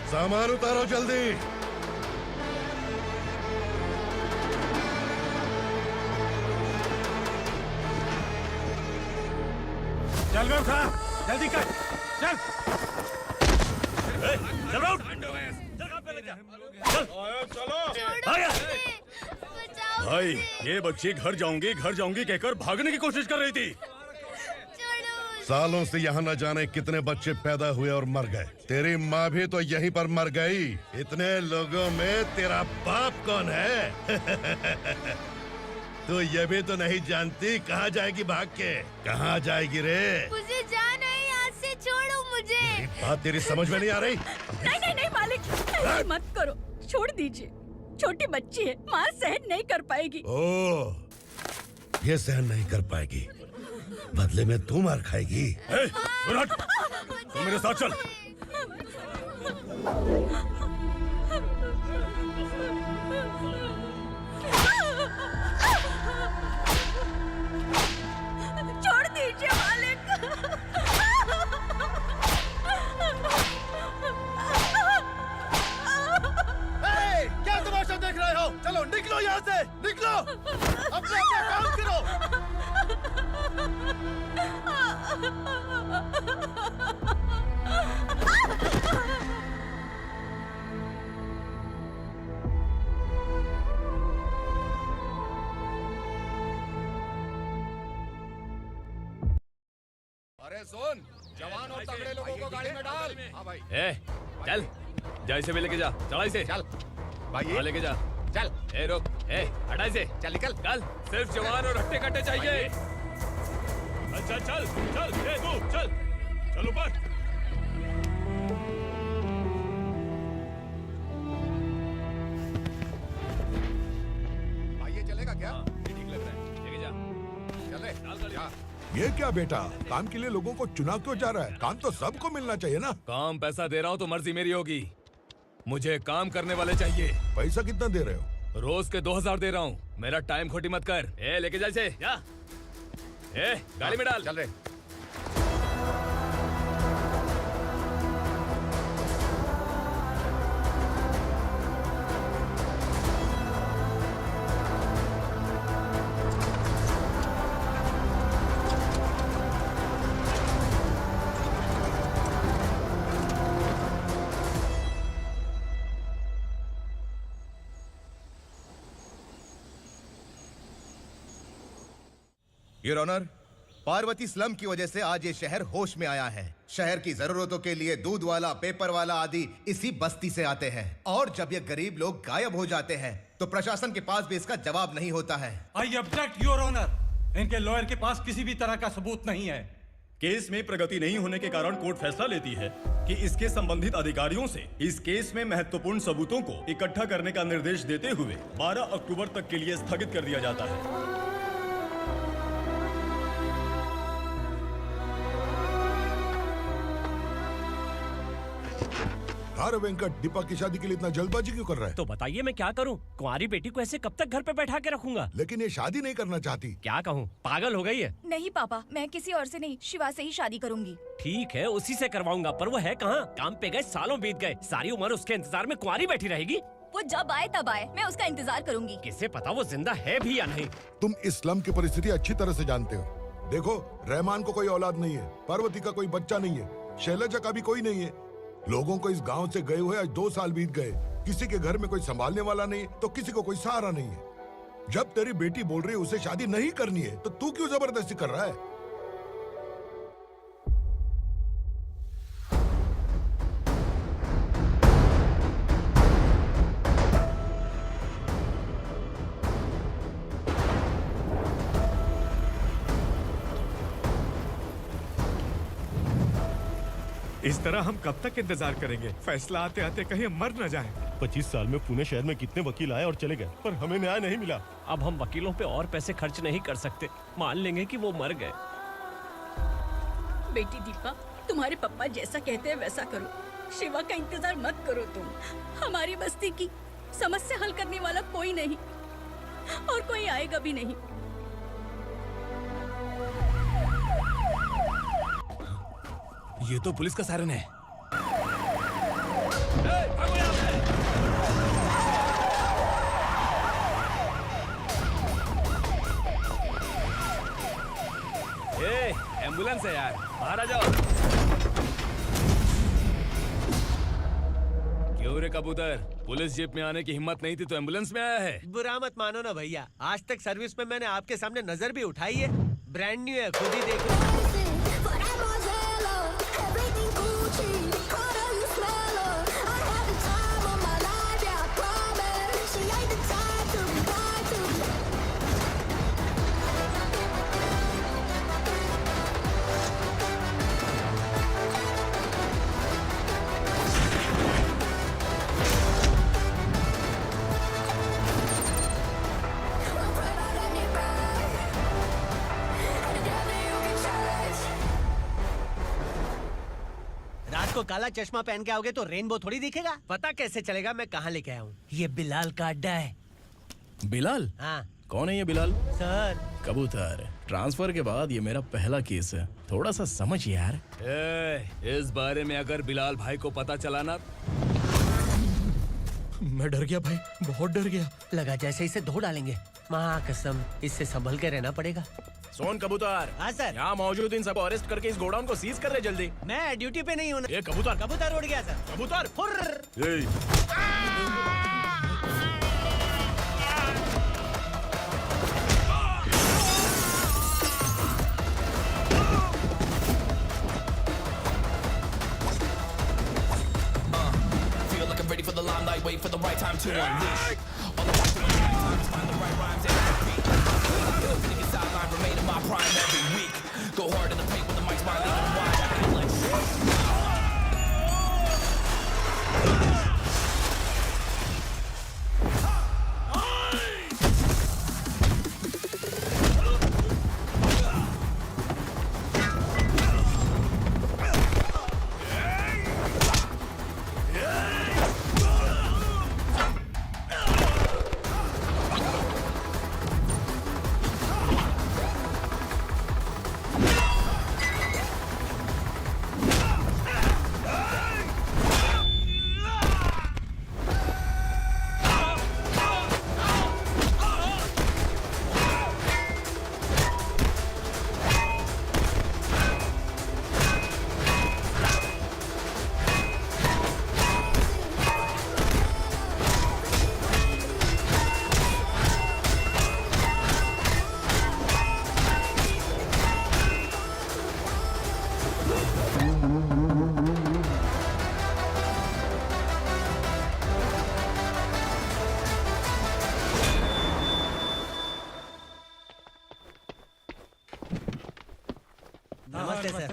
सामान उतारो जल्दी। चल बे उठा, जल्दी कर, चल। चल बे उठ। चलो। भाई, ये बच्ची घर जाऊंगी कहकर भागने की कोशिश कर रही थी। सालों से यहाँ न जाने कितने बच्चे पैदा हुए और मर गए। तेरी माँ भी तो यहीं पर मर गई। इतने लोगों में तेरा बाप कौन है? तू ये भी तो नहीं जानती कहाँ जाएगी भाग के? कहाँ जाएगी रे? मुझे जाना है, यहाँ से छोड़ो मुझे। बात तेरी समझ में नहीं आ रही? नहीं मालिक, ऐसे मत करो, छोड़ दीजिए। छोटी बच्ची है, माँ सहन नहीं कर पाएगी। ओह, ये सहन नहीं कर पाएगी, बदले में तू मार खाएगी। तू मेरे साथ चल। छोड़ दीजिए मालिक। क्या तमाशा देख रहे हो? चलो निकलो यहाँ से, निकलो। अपना काम करो। अरे सुन, जवान और तगड़े लोगों को गाड़ी में डाल। हाँ भाई। चल, जा इसे भी लेके जा, चढ़ाई से। चल भाई, हाँ, लेके जा। चल। रुक, हटाई से। चल निकल। कल सिर्फ जवान और हट्टे कट्टे चाहिए। चल चल चल, तू चल, चल ऊपर। भाई ये चलेगा क्या? ठीक लग रहा है, लेके जा। चले। जा। ये क्या बेटा, काम के लिए लोगों को चुना क्यों जा रहा है? काम तो सबको मिलना चाहिए ना। काम पैसा दे रहा हूँ तो मर्जी मेरी होगी। मुझे काम करने वाले चाहिए। पैसा कितना दे रहे हो? रोज के 2000 दे रहा हूँ। मेरा टाइम खोटी मत कर। लेके जा इसे, जा। गाड़ी में डाल। चल रहे। योर ऑनर, पार्वती स्लम की वजह से आज ये शहर होश में आया है। शहर की जरूरतों के लिए दूध वाला, पेपर वाला आदि इसी बस्ती से आते हैं, और जब ये गरीब लोग गायब हो जाते हैं तो प्रशासन के पास भी इसका जवाब नहीं होता है। I object your honour. इनके लॉयर के पास किसी भी तरह का सबूत नहीं है। केस में प्रगति नहीं होने के कारण कोर्ट फैसला लेती है कि इसके संबंधित अधिकारियों से इस केस में महत्वपूर्ण सबूतों को इकट्ठा करने का निर्देश देते हुए 12 अक्टूबर तक के लिए स्थगित कर दिया जाता है। अरे वेंकट, दीपा की शादी के लिए इतना जल्दबाजी क्यों कर रहा है? तो बताइए मैं क्या करूं? कुंवारी बेटी को ऐसे कब तक घर पे बैठा के रखूंगा? लेकिन ये शादी नहीं करना चाहती। क्या कहूं, पागल हो गई है। नहीं पापा, मैं किसी और से नहीं, शिवा से ही शादी करूंगी। ठीक है, उसी से करवाऊंगा, पर वो है कहाँ? काम पे गए, सालों बीत गए, सारी उम्र उसके इंतजार में कुंवारी बैठी रहेगी। वो जब आए तब आए, मैं उसका इंतजार करूंगी। किसे पता वो जिंदा है भी या नहीं। तुम इस्लाम की परिस्थिति अच्छी तरह से जानते हो। देखो, रहमान को कोई औलाद नहीं है, पार्वती का कोई बच्चा नहीं है, शैलजा का भी कोई नहीं है। लोगों को इस गांव से गए हुए आज 2 साल बीत गए। किसी के घर में कोई संभालने वाला नहीं, तो किसी को कोई सहारा नहीं है। जब तेरी बेटी बोल रही है उसे शादी नहीं करनी है, तो तू क्यों जबरदस्ती कर रहा है? इस तरह हम कब तक इंतजार करेंगे? फैसला आते आते कहीं मर न जाए। 25 साल में पुणे शहर में कितने वकील आए और चले गए, पर हमें न्याय नहीं मिला। अब हम वकीलों पे और पैसे खर्च नहीं कर सकते। मान लेंगे कि वो मर गए। बेटी दीपा, तुम्हारे पापा जैसा कहते हैं वैसा करो। शिवा का इंतजार मत करो तुम। हमारी बस्ती की समस्या हल करने वाला कोई नहीं और कोई आएगा भी नहीं। ये तो पुलिस का सायरन है। एम्बुलेंस है यार, बाहर आ जाओ। क्यों रे कबूतर, पुलिस जीप में आने की हिम्मत नहीं थी तो एम्बुलेंस में आया है? बुरा मत मानो ना भैया, आज तक सर्विस में मैंने आपके सामने नजर भी उठाई है। ब्रांड न्यू है, खुद ही देख लो। को काला चश्मा पहन के आओगे तो रेनबो थोड़ी दिखेगा। पता कैसे चलेगा मैं कहाँ लेके आया हूँ? ये बिलाल का अड्डा है। बिलाल? हाँ। कौन है ये बिलाल? सर कबूतर, ट्रांसफर के बाद ये मेरा पहला केस है, थोड़ा सा समझ यार। इस बारे में अगर बिलाल भाई को पता चला ना। मैं डर गया भाई, बहुत डर गया। लगा जैसे इसे धो डालेंगे। माँ कसम, इससे संभल के रहना पड़ेगा। सोन कबूतर। हाँ सर। यहाँ मौजूद इन सबको अरेस्ट करके इस गोडाउन को सीज कर रहे जल्दी। मैं ड्यूटी पे नहीं हूँ। ये कबूतर। कबूतर उड़ गया सर। कबूतर। Feel like I'm ready for the limelight, wait for the right time to unleash. All I want to do is find the right rhymes and beat. Ill thinking sideline, remain in my prime every week. Go hard in the paint when the mic's my lead and wide. I feel like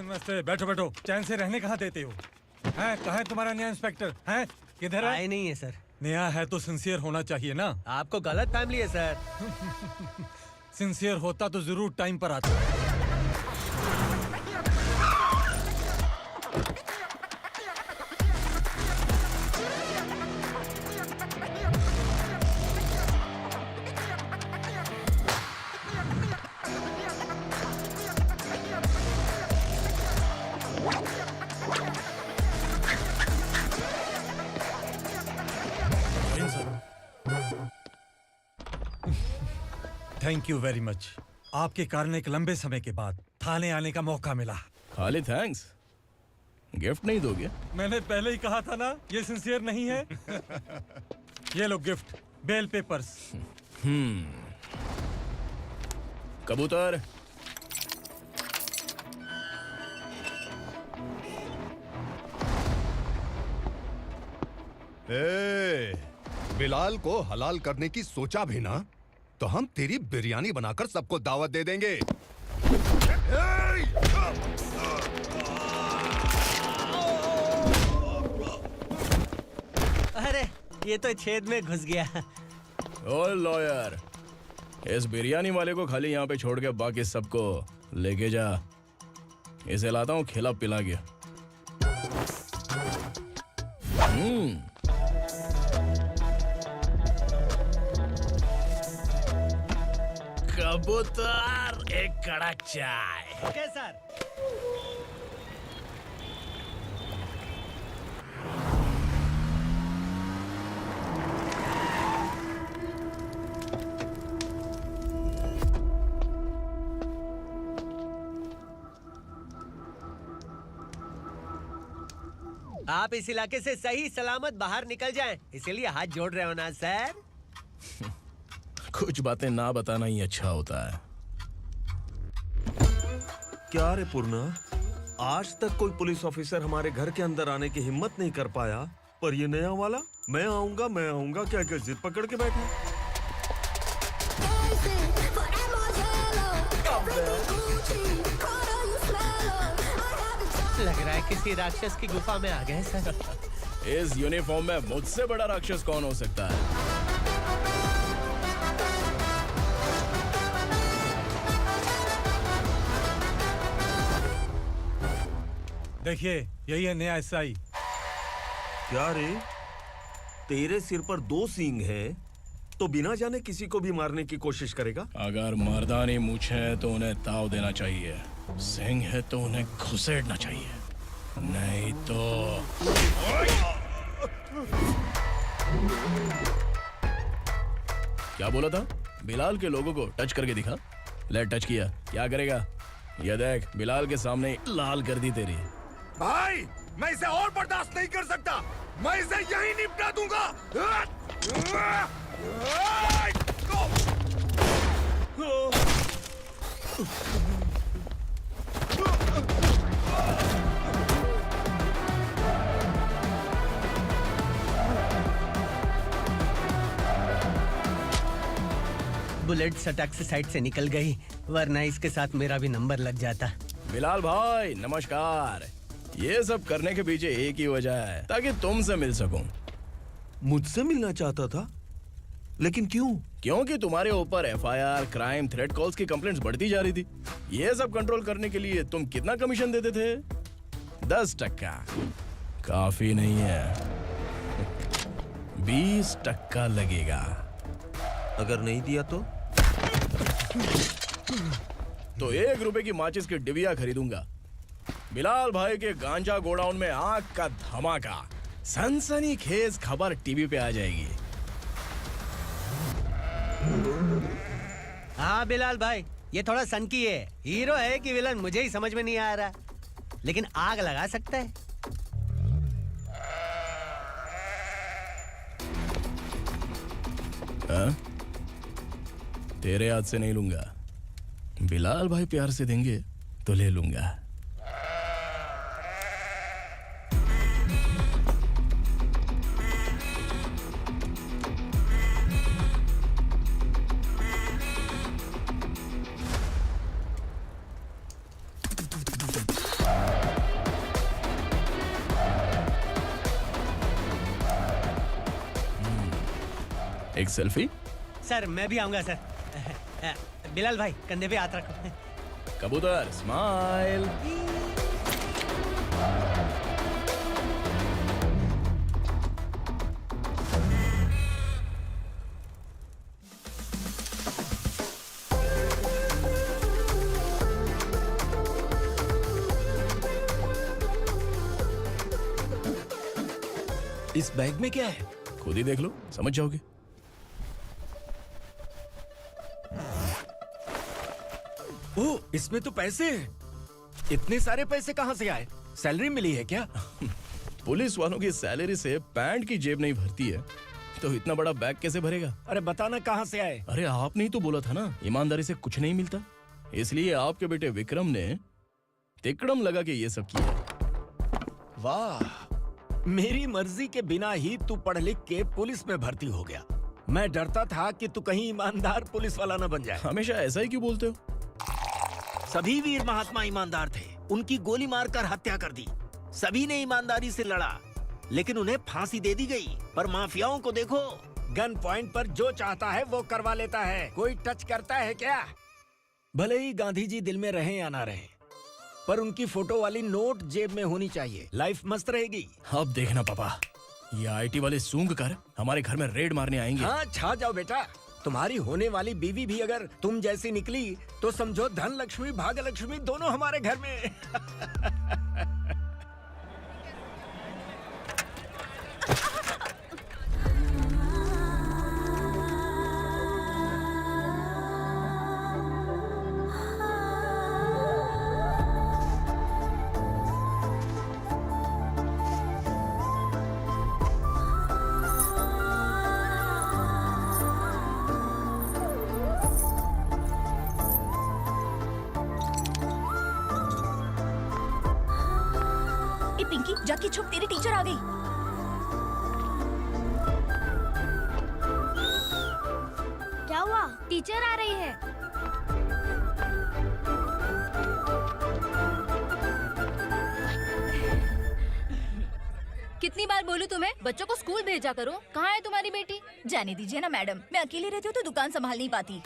नमस्ते, बैठो बैठो। चैन से रहने कहाँ देते हो? हैं, कहाँ है तुम्हारा नया इंस्पेक्टर? हैं, किधर है? आए नहीं है सर। नया है तो सिंसियर होना चाहिए ना। आपको गलत फैमिली है सर। सिंसियर होता तो जरूर टाइम पर आता। Thank you very much. आपके कारण एक लंबे समय के बाद थाने आने का मौका मिला। खाली थैंक्स, गिफ्ट नहीं दोगे? मैंने पहले ही कहा था ना, ये सिंसियर नहीं है। ये लो गिफ्ट, बेल पेपर्स। कबूतर, बिलाल को हलाल करने की सोचा भी ना तो हम तेरी बिरयानी बनाकर सबको दावत दे देंगे। अरे ये तो छेद में घुस गया। ओ लॉयर, इस बिरयानी वाले को खाली यहाँ पे छोड़ के बाकी सबको लेके जा। इसे लाता हूँ खिला पिला के। कबूतर, एक कड़क चाय। Okay sir. आप इस इलाके से सही सलामत बाहर निकल जाएं, इसीलिए हाथ जोड़ रहे हो ना सर? कुछ बातें ना बताना ही अच्छा होता है। क्या रे पूर्णा, आज तक कोई पुलिस ऑफिसर हमारे घर के अंदर आने की हिम्मत नहीं कर पाया, पर ये नया वाला मैं आऊंगा क्या क्या जिद पकड़ के बैठा। लग रहा है किसी राक्षस की गुफा में आ गए सर। इस यूनिफॉर्म में मुझसे बड़ा राक्षस कौन हो सकता है? देखिए, यही है नया एसआई। क्या रे, तेरे सिर पर 2 सींग है तो बिना जाने किसी को भी मारने की कोशिश करेगा? अगर मर्दानी मूछें है तो उन्हें ताव देना चाहिए, सिंह है तो उन्हें घुसेड़ना चाहिए, नहीं तो। क्या बोला था? बिलाल के लोगों को टच करके दिखा। ले टच किया, क्या करेगा? ये देख, बिलाल के सामने ही लाल कर दी तेरी। भाई, मैं इसे और बर्दाश्त नहीं कर सकता, मैं इसे यहीं निपटा दूंगा। बुलेट सटक से साइड से निकल गई, वरना इसके साथ मेरा भी नंबर लग जाता। बिलाल भाई नमस्कार। ये सब करने के पीछे एक ही वजह है, ताकि तुमसे मिल सकूं। मुझसे मिलना चाहता था? लेकिन क्यों? क्योंकि तुम्हारे ऊपर एफआईआर, क्राइम, थ्रेट कॉल्स की कंप्लेंट्स बढ़ती जा रही थी। ये सब कंट्रोल करने के लिए तुम कितना कमीशन देते थे? 10%। काफी नहीं है, 20% लगेगा। अगर नहीं दिया तो 1 रुपए की माचिस की डिबिया खरीदूंगा। बिलाल भाई के गांजा गोडाउन में आग का धमाका, सनसनीखेज खबर टीवी पे आ जाएगी। हाँ बिलाल भाई, ये थोड़ा सनकी है, हीरो है कि विलन मुझे ही समझ में नहीं आ रहा, लेकिन आग लगा सकता है। तेरे हाथ से नहीं लूंगा, बिलाल भाई प्यार से देंगे तो ले लूंगा। एक सेल्फी? सर मैं भी आऊंगा सर। बिलाल भाई कंधे पे हाथ रखो। कबूतर स्माइल। इस बैग में क्या है? खुद ही देख लो, समझ जाओगे। ओह, इसमें तो पैसे हैं। इतने सारे पैसे कहाँ से आए? सैलरी मिली है क्या? पुलिस वालों की सैलरी से पैंट की जेब नहीं भरती है, तो इतना बड़ा बैग कैसे भरेगा? अरे बताना कहाँ से आए? अरे आपने ही तो बोला था ना, ईमानदारी से कुछ नहीं मिलता, इसलिए आपके बेटे विक्रम ने तिकड़म लगा के ये सब किया। वाह, मेरी मर्जी के बिना ही तू पढ़ लिख के पुलिस में भर्ती हो गया। मैं डरता था कि तू कहीं ईमानदार पुलिस वाला न बन जाए। हमेशा ऐसा ही क्यों बोलते हो? सभी वीर महात्मा ईमानदार थे, उनकी गोली मारकर हत्या कर दी। सभी ने ईमानदारी से लड़ा, लेकिन उन्हें फांसी दे दी गई। पर माफियाओं को देखो, गन पॉइंट पर जो चाहता है वो करवा लेता है। कोई टच करता है क्या? भले ही गांधी जी दिल में रहे या ना रहे, पर उनकी फोटो वाली नोट जेब में होनी चाहिए। लाइफ मस्त रहेगी। अब देखना पापा, ये आईटी वाले सूंघ कर हमारे घर में रेड मारने आएंगे। हाँ, छा जाओ बेटा। तुम्हारी होने वाली बीवी भी अगर तुम जैसी निकली तो समझो धन लक्ष्मी भाग्य लक्ष्मी दोनों हमारे घर में। ए पिंकी, जाके छुप, तेरी टीचर आ गई। क्या हुआ? टीचर आ रही है। कितनी बार बोलूं तुम्हें, बच्चों को स्कूल भेजा करो। कहाँ है तुम्हारी बेटी? जाने दीजिए ना मैडम, मैं अकेली रहती हूँ तो दुकान संभाल नहीं पाती।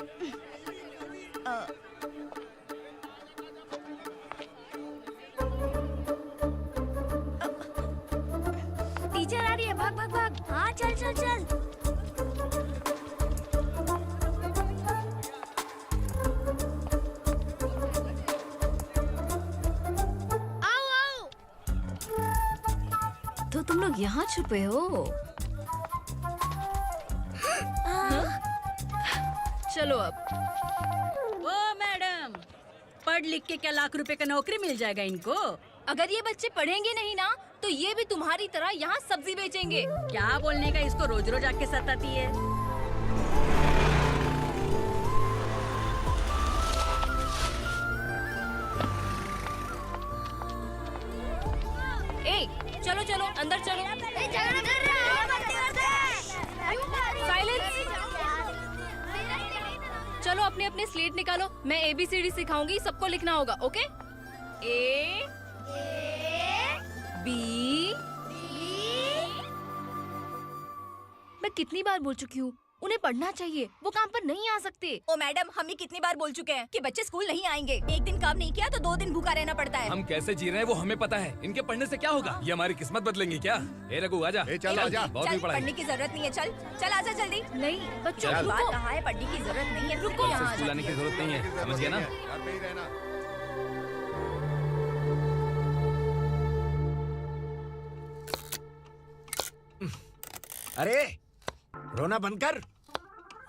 टीचर आ रही है, भाग भाग भाग। हाँ, चल चल चल। आओ आओ। तो तुम लोग यहाँ छुपे हो? चलो अब। ओ मैडम, पढ़ लिख के क्या लाख रुपए का नौकरी मिल जाएगा इनको? अगर ये बच्चे पढ़ेंगे नहीं ना तो ये भी तुम्हारी तरह यहाँ सब्जी बेचेंगे। क्या बोलने का, इसको रोज रोज आके सताती है। ए, चलो चलो अंदर चलो। साइलेंस। चलो अपने अपने स्लेट निकालो, मैं ABCD सिखाऊंगी, सबको लिखना होगा। ओके? A B। मैं कितनी बार बोल चुकी हूँ, उन्हें पढ़ना चाहिए, वो काम पर नहीं आ सकते। ओ मैडम, हम भी कितनी बार बोल चुके हैं कि बच्चे स्कूल नहीं आएंगे। एक दिन काम नहीं किया तो 2 दिन भूखा रहना पड़ता है। हम कैसे जी रहे हैं वो हमें पता है। इनके पढ़ने से क्या होगा? ये हमारी किस्मत बदलेंगी क्या? ए रघु आजा। चल आजा। बहुत भी पढ़ाई। पढ़ने की जरूरत नहीं है, चल चल आजा जल्दी। नहीं बच्चों, चल। बात कहाँ है, पढ़ने की जरूरत नहीं है, रुको। यहाँ आ स्कूल आने की जरूरत नहीं है, समझ गया ना? घर पे ही रहना। अरे रोना बंद कर।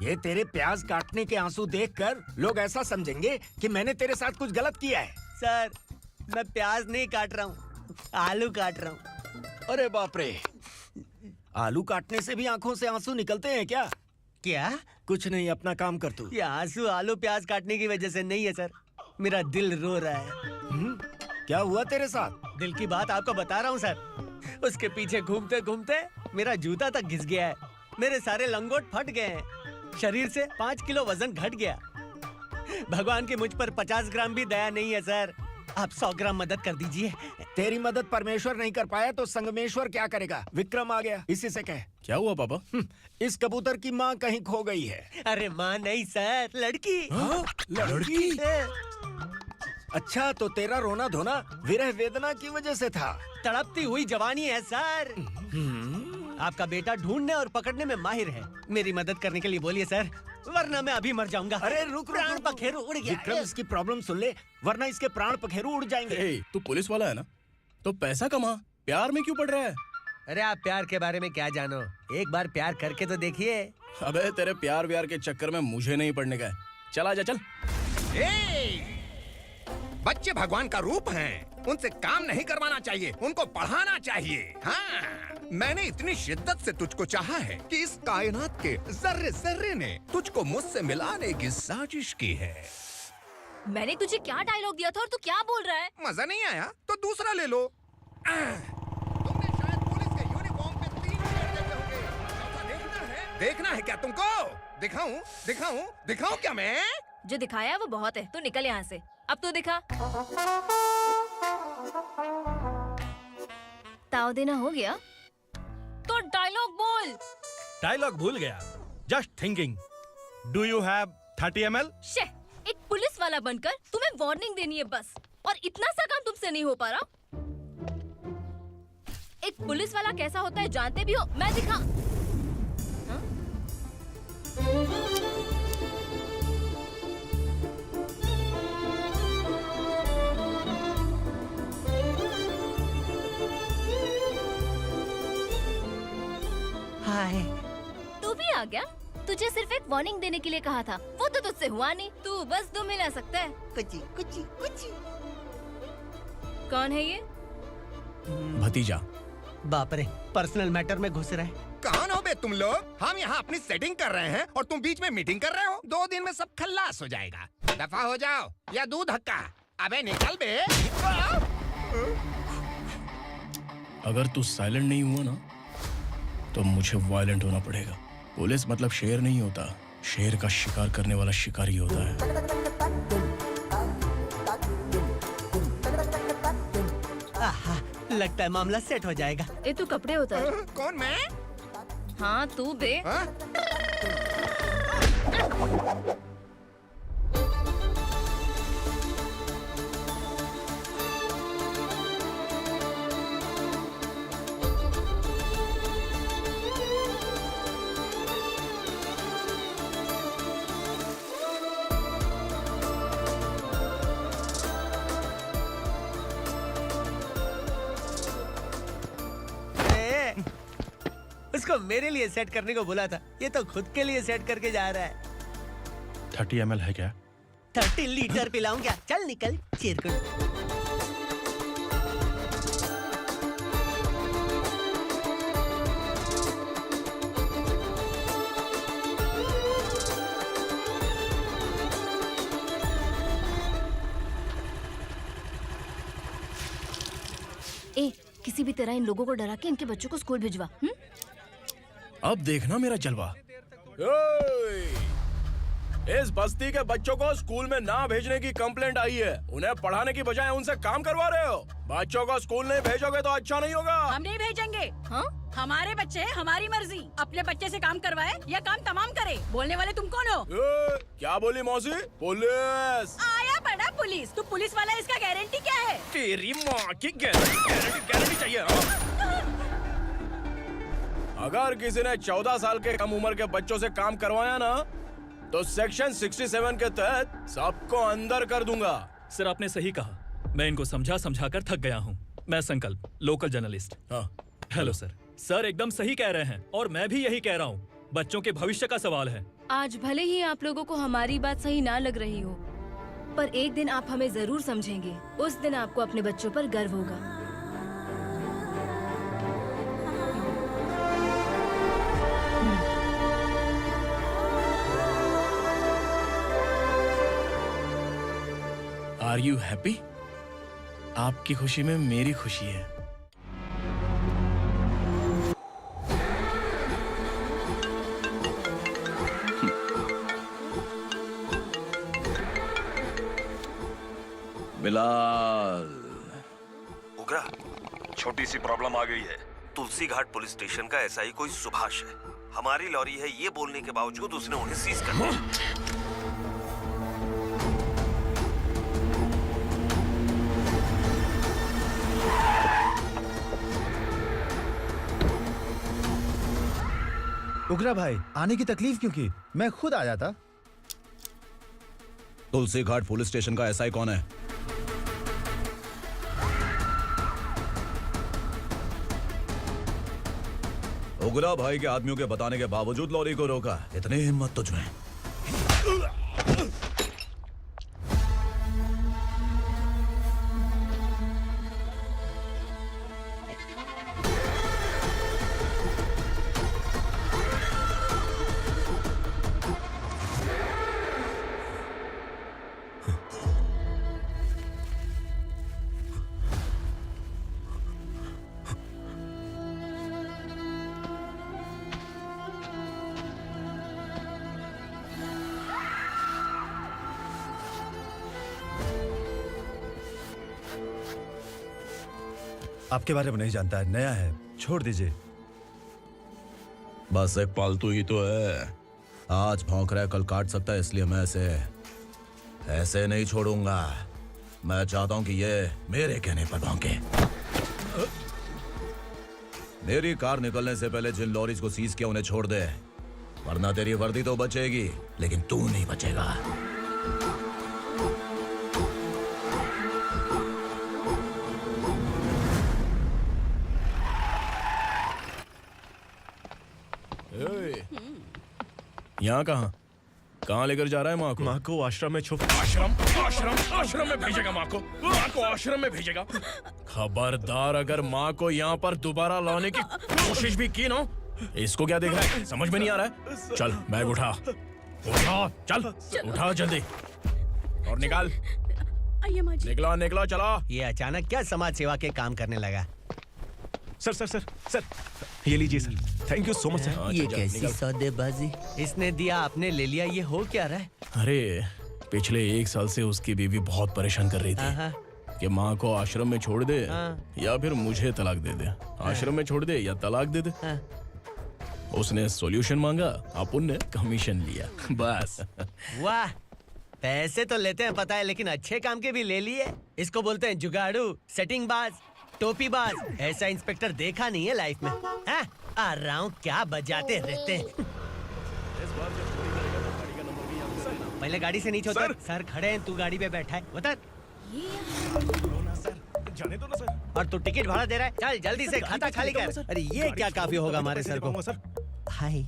ये तेरे प्याज काटने के आंसू देखकर लोग ऐसा समझेंगे कि मैंने तेरे साथ कुछ गलत किया है। सर, मैं प्याज नहीं काट रहा हूँ, आलू काट रहा हूँ। अरे बाप रे, आलू काटने से भी आंखों से आंसू निकलते हैं क्या? क्या? कुछ नहीं, अपना काम कर तू। ये आंसू आलू प्याज काटने की वजह से नहीं है सर, मेरा दिल रो रहा है। क्या हुआ तेरे साथ? दिल की बात आपको बता रहा हूँ सर। उसके पीछे घूमते घूमते मेरा जूता तक घिस गया है, मेरे सारे लंगोट फट गए हैं, शरीर से 5 किलो वजन घट गया। भगवान की मुझ पर 50 ग्राम भी दया नहीं है सर, आप 100 ग्राम मदद कर दीजिए। तेरी मदद परमेश्वर नहीं कर पाया तो संगमेश्वर क्या करेगा? विक्रम आ गया, इसी से कह। क्या हुआ पापा? इस कबूतर की माँ कहीं खो गई है। अरे माँ नहीं सर, लड़की। लड़की? अच्छा, तो तेरा रोना धोना विरह वेदना की वजह से था। तड़पती हुई जवानी है सर। आपका बेटा ढूंढने और पकड़ने में माहिर है, मेरी मदद करने के लिए बोलिए सर, वरना मैं अभी मर जाऊंगा। अरे रुक, प्राण पखेरु उड़ गया। विक्रम, इसकी प्रॉब्लम सुन ले, वरना इसके प्राण पखेरु उड़ जाएंगे। तू पुलिस वाला है ना, तो पैसा कमा, प्यार में क्यों पड़ रहा है? अरे आप प्यार के बारे में क्या जानो, एक बार प्यार करके तो देखिए। अबे तेरे प्यार व्यार के चक्कर में मुझे नहीं पड़ने का है। चल आजा चल। बच्चे भगवान का रूप हैं, उनसे काम नहीं करवाना चाहिए, उनको पढ़ाना चाहिए। हाँ, मैंने इतनी शिद्दत से तुझको चाहा है कि इस कायनात के जर्रे जर्रे ने तुझको मुझसे मिलाने की साजिश की है। मैंने तुझे क्या डायलॉग दिया था और तू क्या बोल रहा है? मजा नहीं आया तो दूसरा ले लो। तुमने शायद पुलिस के यूनिफॉर्म पे 3 शेर देखे होंगे। देखना है क्या तुमको? दिखाऊं दिखाऊं दिखाऊं क्या मैं? जो दिखाया है वो बहुत है, तू निकल यहाँ से। अब तू दिखा। ताव देना हो गया? तो डायलॉग बोल। डायलॉग भूल गया। Just thinking. Do you have 30 ml? शे, एक पुलिस वाला बनकर तुम्हें वार्निंग देनी है बस, और इतना सा काम तुमसे नहीं हो पा रहा। एक पुलिस वाला कैसा होता है जानते भी हो? मैं दिखा। हाँ? हाय। तू भी आ गया? तुझे सिर्फ एक वार्निंग देने के लिए कहा था, वो तो तुझसे हुआ नहीं। तू बस 2 मिला सकता है। कुची कुची कुची। कौन है ये? भतीजा। बाप रे, पर्सनल मैटर में घुस रहे। कौन हो बे तुम लोग? हम यहाँ अपनी सेटिंग कर रहे हैं और तुम बीच में मीटिंग कर रहे हो। 2 दिन में सब खल्लास हो जाएगा। दफा हो जाओ या दूध हक्का। अबे निकल बे। अगर तू साइलेंट नहीं हुआ ना तो मुझे वायलेंट होना पड़ेगा। पुलिस मतलब शेर नहीं होता, शेर का शिकार करने वाला शिकारी होता है। आहा, लगता है मामला सेट हो जाएगा। ये तू कपड़े उतार। कौन मैं? हाँ तू बे। उसको मेरे लिए सेट करने को बोला था, ये तो खुद के लिए सेट करके जा रहा है। 30 ml है क्या? 30 लीटर पिलाऊं क्या? चल निकल चिरकुट। ए, किसी भी तरह इन लोगों को डरा के इनके बच्चों को स्कूल भिजवा। अब देखना मेरा जलवा। इस बस्ती के बच्चों को स्कूल में ना भेजने की कंप्लेंट आई है। उन्हें पढ़ाने की बजाय उनसे काम करवा रहे हो। बच्चों को स्कूल नहीं भेजोगे तो अच्छा नहीं होगा। हम नहीं भेजेंगे। हाँ? हमारे बच्चे हमारी मर्जी। अपने बच्चे से काम करवाए या काम तमाम करे। बोलने वाले तुम कौन हो? क्या बोली मौसी? पुलिस आया बड़ा पुलिस। तू पुलिस वाला, इसका गारंटी क्या है? तेरी माँ की गारंटी चाहिए। अगर किसी ने 14 साल के कम उम्र के बच्चों से काम करवाया ना तो सेक्शन 67 के तहत सबको अंदर कर दूंगा। सर आपने सही कहा। मैं इनको समझा कर थक गया हूँ। मैं संकल्प, लोकल जर्नलिस्ट। हाँ। Hello sir. सर एकदम सही कह रहे हैं और मैं भी यही कह रहा हूँ। बच्चों के भविष्य का सवाल है। आज भले ही आप लोगों को हमारी बात सही ना लग रही हो, पर एक दिन आप हमें जरूर समझेंगे। उस दिन आपको अपने बच्चों पर गर्व होगा। Are you happy? आपकी खुशी में मेरी खुशी है। बिलाल। उग्रा, छोटी सी प्रॉब्लम आ गई है। तुलसी घाट पुलिस स्टेशन का एसआई कोई सुभाष है। हमारी लॉरी है ये बोलने के बावजूद उसने उन्हें सीज कर दिया। उग्रा भाई, आने की तकलीफ क्यों की? मैं खुद आया था। तुलसी घाट पुलिस स्टेशन का एसआई कौन है? उग्रा भाई के आदमियों के बताने के बावजूद लॉरी को रोका। इतनी हिम्मत तुझमें? आपके बारे में नहीं जानता है, नया है, छोड़ दीजिए। बस एक पालतू ही तो है। आज भौंक रहा है, कल काट सकता है, इसलिए मैं ऐसे नहीं छोड़ूंगा। मैं चाहता हूं कि ये मेरे कहने पर भौंके। मेरी कार निकलने से पहले जिन लॉरीज को सीज किया उन्हें छोड़ दे, वरना तेरी वर्दी तो बचेगी लेकिन तू नहीं बचेगा। यहाँ कहाँ लेकर जा रहा है माँ को? माँ को आश्रम में आश्रम में भेजेगा माँ को आश्रम में भेजेगा। खबरदार, अगर माँ को यहाँ पर दोबारा लाने की कोशिश भी की ना, इसको क्या देख रहा है, समझ में नहीं आ रहा है? चल बैग उठा, चल उठा जल्दी और निकाल। आइए माँ जी। निकला चला। ये अचानक क्या समाज सेवा के काम करने लगा? सर ये लीजिए sir, thank you so much sir. ये कैसी सौदेबाजी? इसने दिया, आपने ले लिया, ये हो क्या रहा है? अरे पिछले 1 साल से उसकी बीवी बहुत परेशान कर रही थी कि माँ को आश्रम में छोड़ दे या फिर मुझे तलाक दे दे। आश्रम में छोड़ दे या तलाक दे दे। उसने सॉल्यूशन मांगा, अपन ने कमीशन लिया, बस। वाह, पैसे तो लेते हैं पता है, लेकिन अच्छे काम के भी ले लिए। इसको बोलते हैं जुगाड़ू, सेटिंग बाज, टोपी बाज। ऐसा इंस्पेक्टर देखा नहीं है लाइफ में। आ रहा हूँ, क्या बजाते रहते हैं। पहले गाड़ी से नीचे उतर। सर खड़े हैं, तू गाड़ी पे बैठा है, उतर। जाने दो ना सर। और तू टिकट भाड़ा दे रहा है, चल जल्दी से खाता खाली कर। अरे ये क्या काफी होगा हमारे सर को। हाय।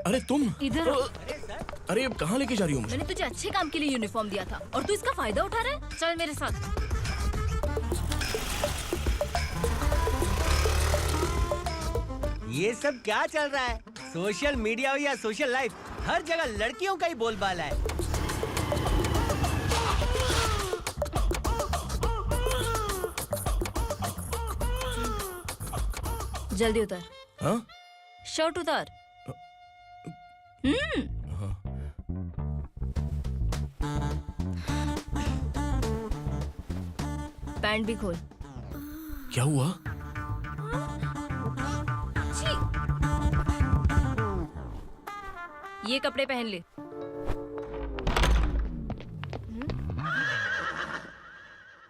अरे तुम इधर। अरे कहाँ लेके जा रही हो? मैंने तुझे अच्छे काम के लिए यूनिफॉर्म दिया था और तू इसका फायदा उठा रहा है। चल मेरे साथ। ये सब क्या चल रहा है? सोशल मीडिया हो या सोशल लाइफ, हर जगह लड़कियों का ही बोलबाला है। जल्दी उतर। हाँ? शर्ट उतार। पैंट भी खोल। क्या हुआ? ये कपड़े पहन ले।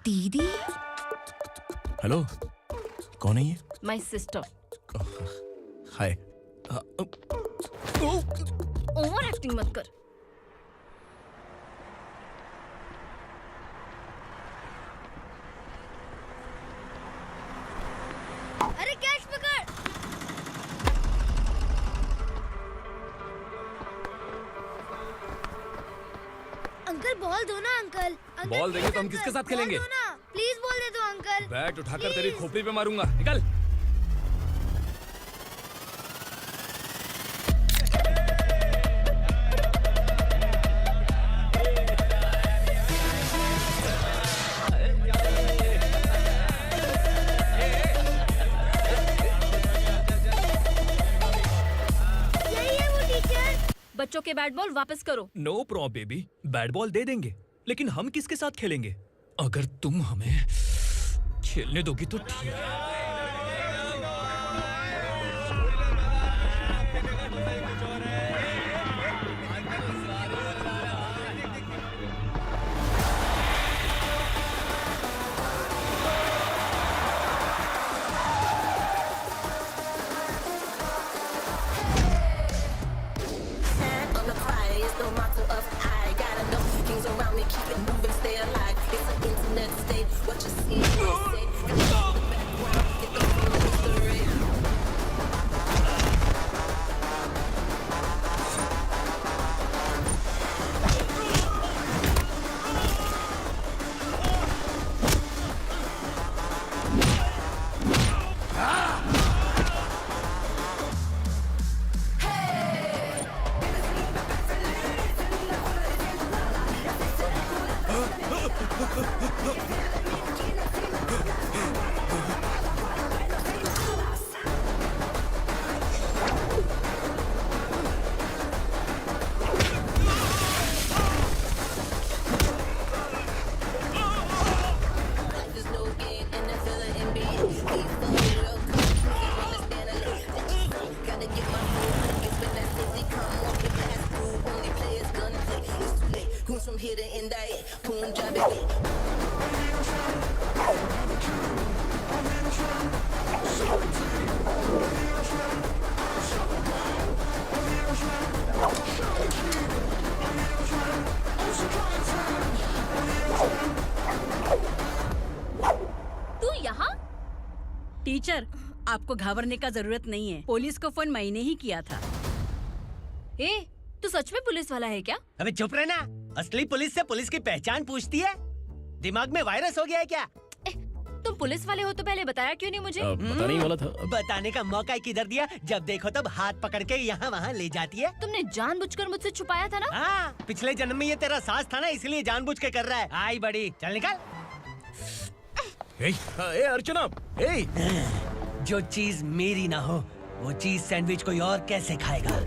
दीदी। हेलो, कौन है ये? My sister. Hi. Over acting मत कर। अरे कैच पकड़। अंकल बॉल दो ना अंकल। बॉल देंगे तो हम किसके साथ खेलेंगे? प्लीज बॉल दे दो अंकल। बैट उठाकर तेरी खोपड़ी पे मारूंगा, निकल। बच्चों के बैट बॉल वापस करो। No problem baby, bat ball दे देंगे, लेकिन हम किसके साथ खेलेंगे? अगर तुम हमें खेलने दोगी तो ठीक है। Keep it moving, stay alive. It's an internet state. What you see, what you say. hit it in that Punjabi. तू यहाँ? टीचर, आपको घबराने का जरूरत नहीं है। पुलिस को फोन मैंने ही किया था। ए, तू सच में पुलिस वाला है क्या? अबे चुप रहना। असली पुलिस से पुलिस की पहचान पूछती है? दिमाग में वायरस हो गया है क्या? तुम पुलिस वाले हो तो पहले बताया क्यों नहीं मुझे? बताने ही वाला था। बताने का मौका किधर दिया? जब देखो तब हाथ पकड़ के यहाँ वहाँ ले जाती है। तुमने जानबूझकर मुझसे छुपाया था ना? हाँ, पिछले जन्म में ये तेरा सास था ना, इसलिए जानबूझ के कर रहा है। आई बड़ी, चल निकल। ए अर्चना, ए! जो चीज मेरी ना हो, वो चीज सैंडविच कोई और कैसे खाएगा?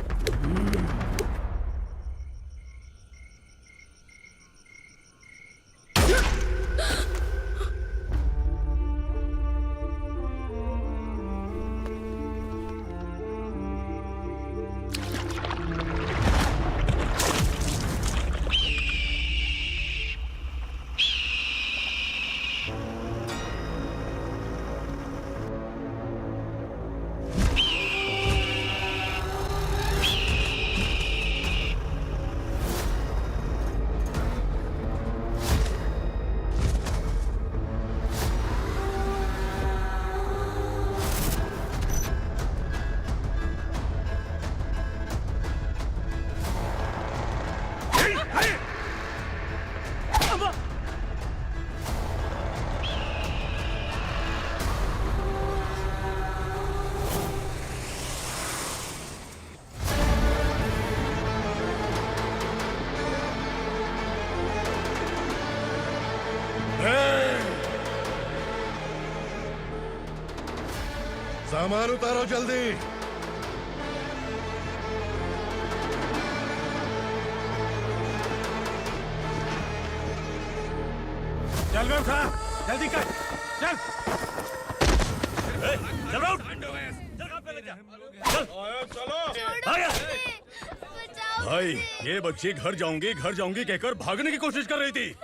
सामान उतारो जल्दी। चल बे उठा, जल्दी कर, चल। चल उठ। चलो। भाई, ये बच्ची घर जाऊंगी कहकर भागने की कोशिश कर रही थी।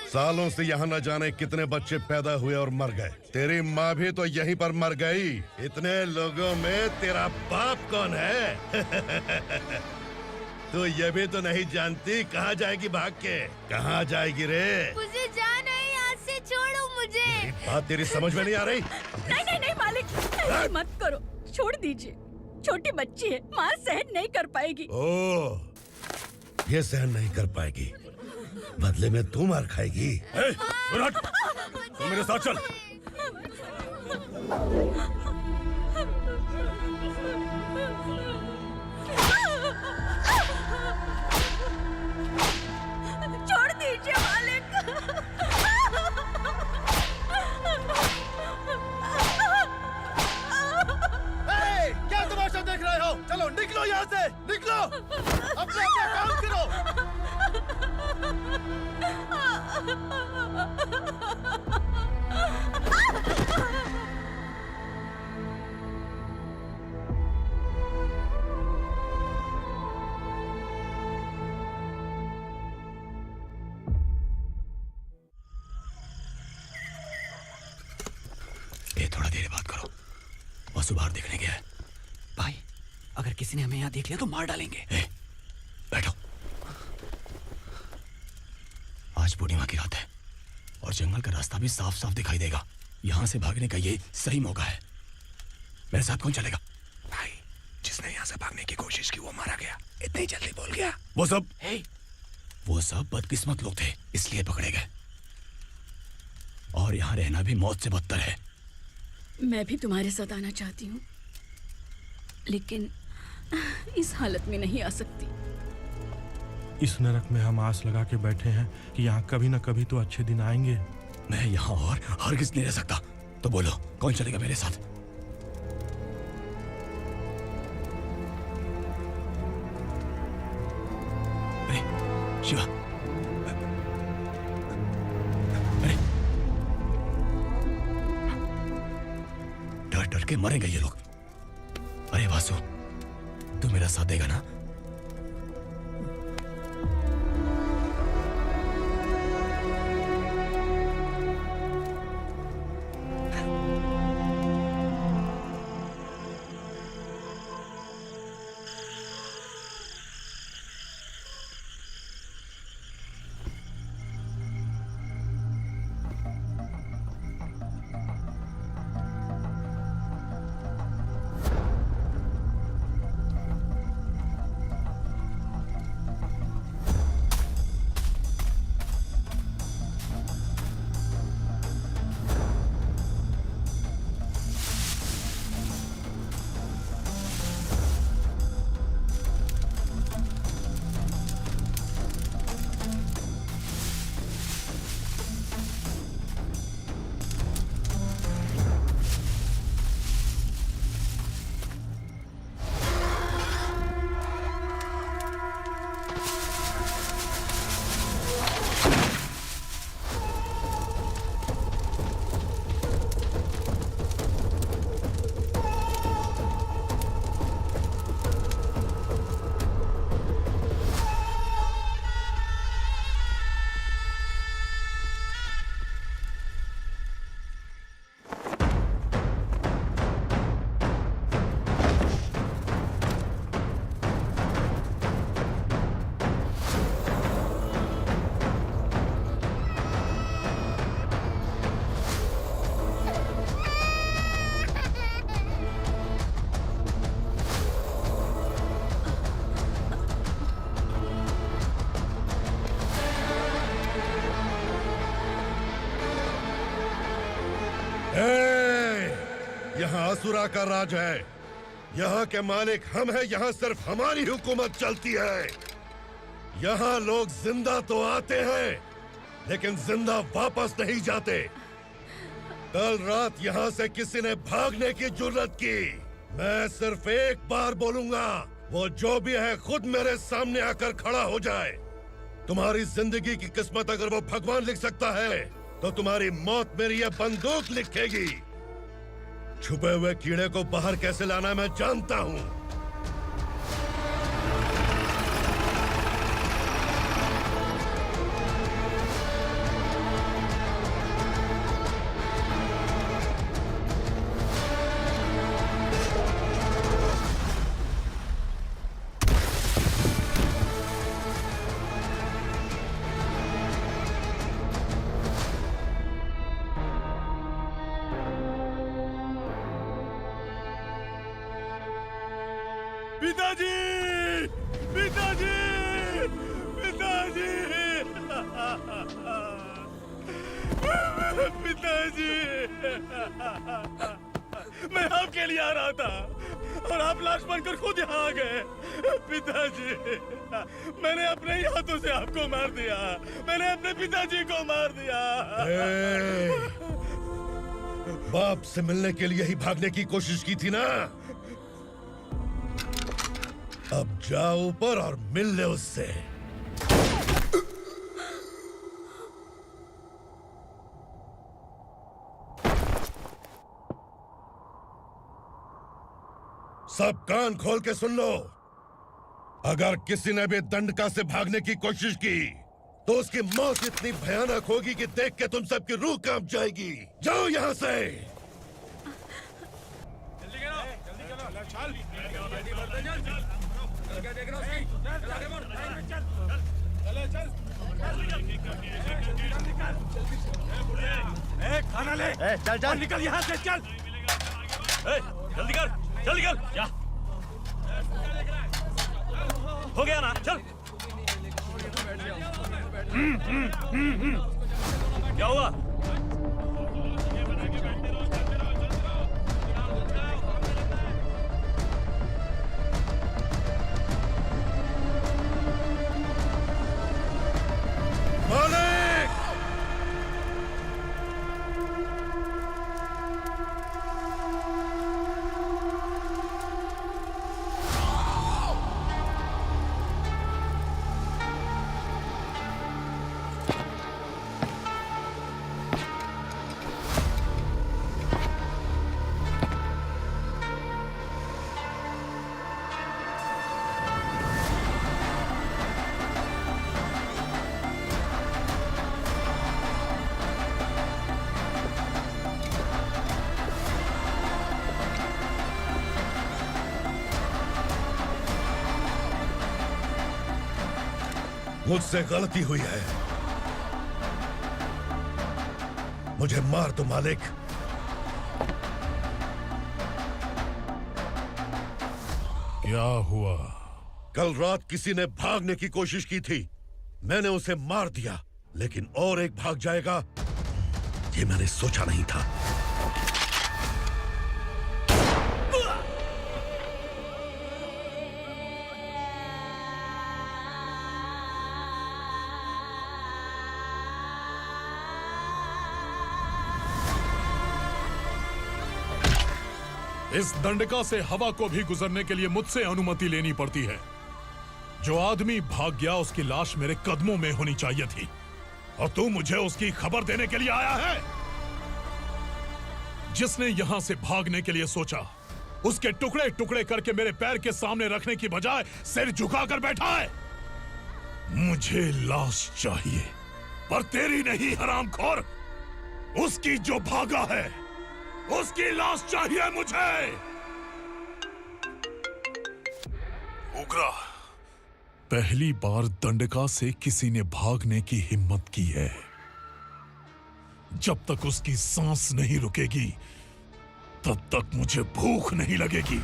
सालों से यहाँ न जाने कितने बच्चे पैदा हुए और मर गए। तेरी माँ भी तो यहीं पर मर गई। इतने लोगों में तेरा बाप कौन है? तो ये भी तो नहीं जानती कहाँ जाएगी भाग के? कहाँ जाएगी रे? मुझे जाना है, यहाँ से छोड़ो मुझे। बात तेरी समझ में नहीं आ रही? नहीं मालिक, ऐसे मत करो, छोड़ दीजिए। छोटी बच्ची है, माँ सहन नहीं कर पाएगी। ओह, ये सहन नहीं कर पाएगी, बदले में तू मार खाएगी। तू मेरे साथ चल। छोड़ दीजिए मालिक। क्या तमाशा देख रहे हो? चलो निकलो यहाँ से, निकलो। अपना काम करो। थोड़ा देर बात करो। वसु बाहर देखने गया है। भाई, अगर किसी ने हमें यहाँ देख लिया तो मार डालेंगे। बैठो। आज पूर्णिमा की रात है और जंगल का रास्ता भी साफ साफ दिखाई देगा। यहाँ से भागने का ये सही मौका है। मेरे साथ कौन चलेगा? भाई, जिसने यहाँ से भागने की कोशिश की वो मारा गया। इतनी जल्दी बोल गया। वो सब बदकिस्मत लोग थे, इसलिए पकड़े गए। और यहाँ रहना भी मौत से बदतर है। मैं भी तुम्हारे साथ आना चाहती हूँ, लेकिन इस हालत में नहीं आ सकती। इस नरक में हम आस लगा के बैठे हैं कि यहाँ कभी न कभी तो अच्छे दिन आएंगे। मैं यहाँ और हरगिज़ नहीं रह सकता। तो बोलो, कौन चलेगा मेरे साथ? अरे शिवा, अरे डर डर के मरेंगे ये लोग। अरे वासु, तू मेरा साथ देगा ना? यहाँ असुरा का राज है। यहाँ के मालिक हम हैं। यहाँ सिर्फ हमारी हुकूमत चलती है। यहाँ लोग जिंदा तो आते हैं लेकिन जिंदा वापस नहीं जाते। कल रात यहाँ से किसी ने भागने की जुर्रत की, मैं सिर्फ एक बार बोलूंगा, वो जो भी है खुद मेरे सामने आकर खड़ा हो जाए। तुम्हारी जिंदगी की किस्मत अगर वो भगवान लिख सकता है तो तुम्हारी मौत मेरी ये बंदूक लिखेगी। छुपे हुए कीड़े को बाहर कैसे लाना मैं जानता हूँ। पिताजी, पिताजी, पिताजी, पिताजी, मैं आपके लिए आ रहा था और आप लाश बनकर खुद यहाँ आ गए। पिताजी, मैंने अपने ही हाथों से आपको मार दिया। मैंने अपने पिताजी को मार दिया। बाप से मिलने के लिए ही भागने की कोशिश की थी ना? अब जाओ ऊपर और मिल ले उससे। सब कान खोल के सुन लो। अगर किसी ने भी दंडका से भागने की कोशिश की तो उसकी मौत इतनी भयानक होगी कि देख के तुम सबकी रूह कांप जाएगी। जाओ यहाँ से। खाना ले। चल चल निकल यहाँ से, चल। जल्दी कर, जल्दी कर। क्या हो गया ना? चल। क्या हुआ? मालिक! मुझसे गलती हुई है, मुझे मार दो मालिक। क्या हुआ? कल रात किसी ने भागने की कोशिश की थी, मैंने उसे मार दिया, लेकिन और एक भाग जाएगा ये मैंने सोचा नहीं था। इस दंडका से हवा को भी गुजरने के लिए मुझसे अनुमति लेनी पड़ती है। जो आदमी भाग गया उसकी लाश मेरे कदमों में होनी चाहिए थी, और तू मुझे उसकी खबर देने के लिए आया है। जिसने यहां से भागने के लिए सोचा, उसके टुकड़े टुकड़े करके मेरे पैर के सामने रखने की बजाय सिर झुकाकर बैठा है। मुझे लाश चाहिए, पर तेरी नहीं हरामखोर, उसकी जो भागा है उसकी लाश चाहिए मुझे। उग्रा, पहली बार दंडका से किसी ने भागने की हिम्मत की है। जब तक उसकी सांस नहीं रुकेगी तब तक मुझे भूख नहीं लगेगी।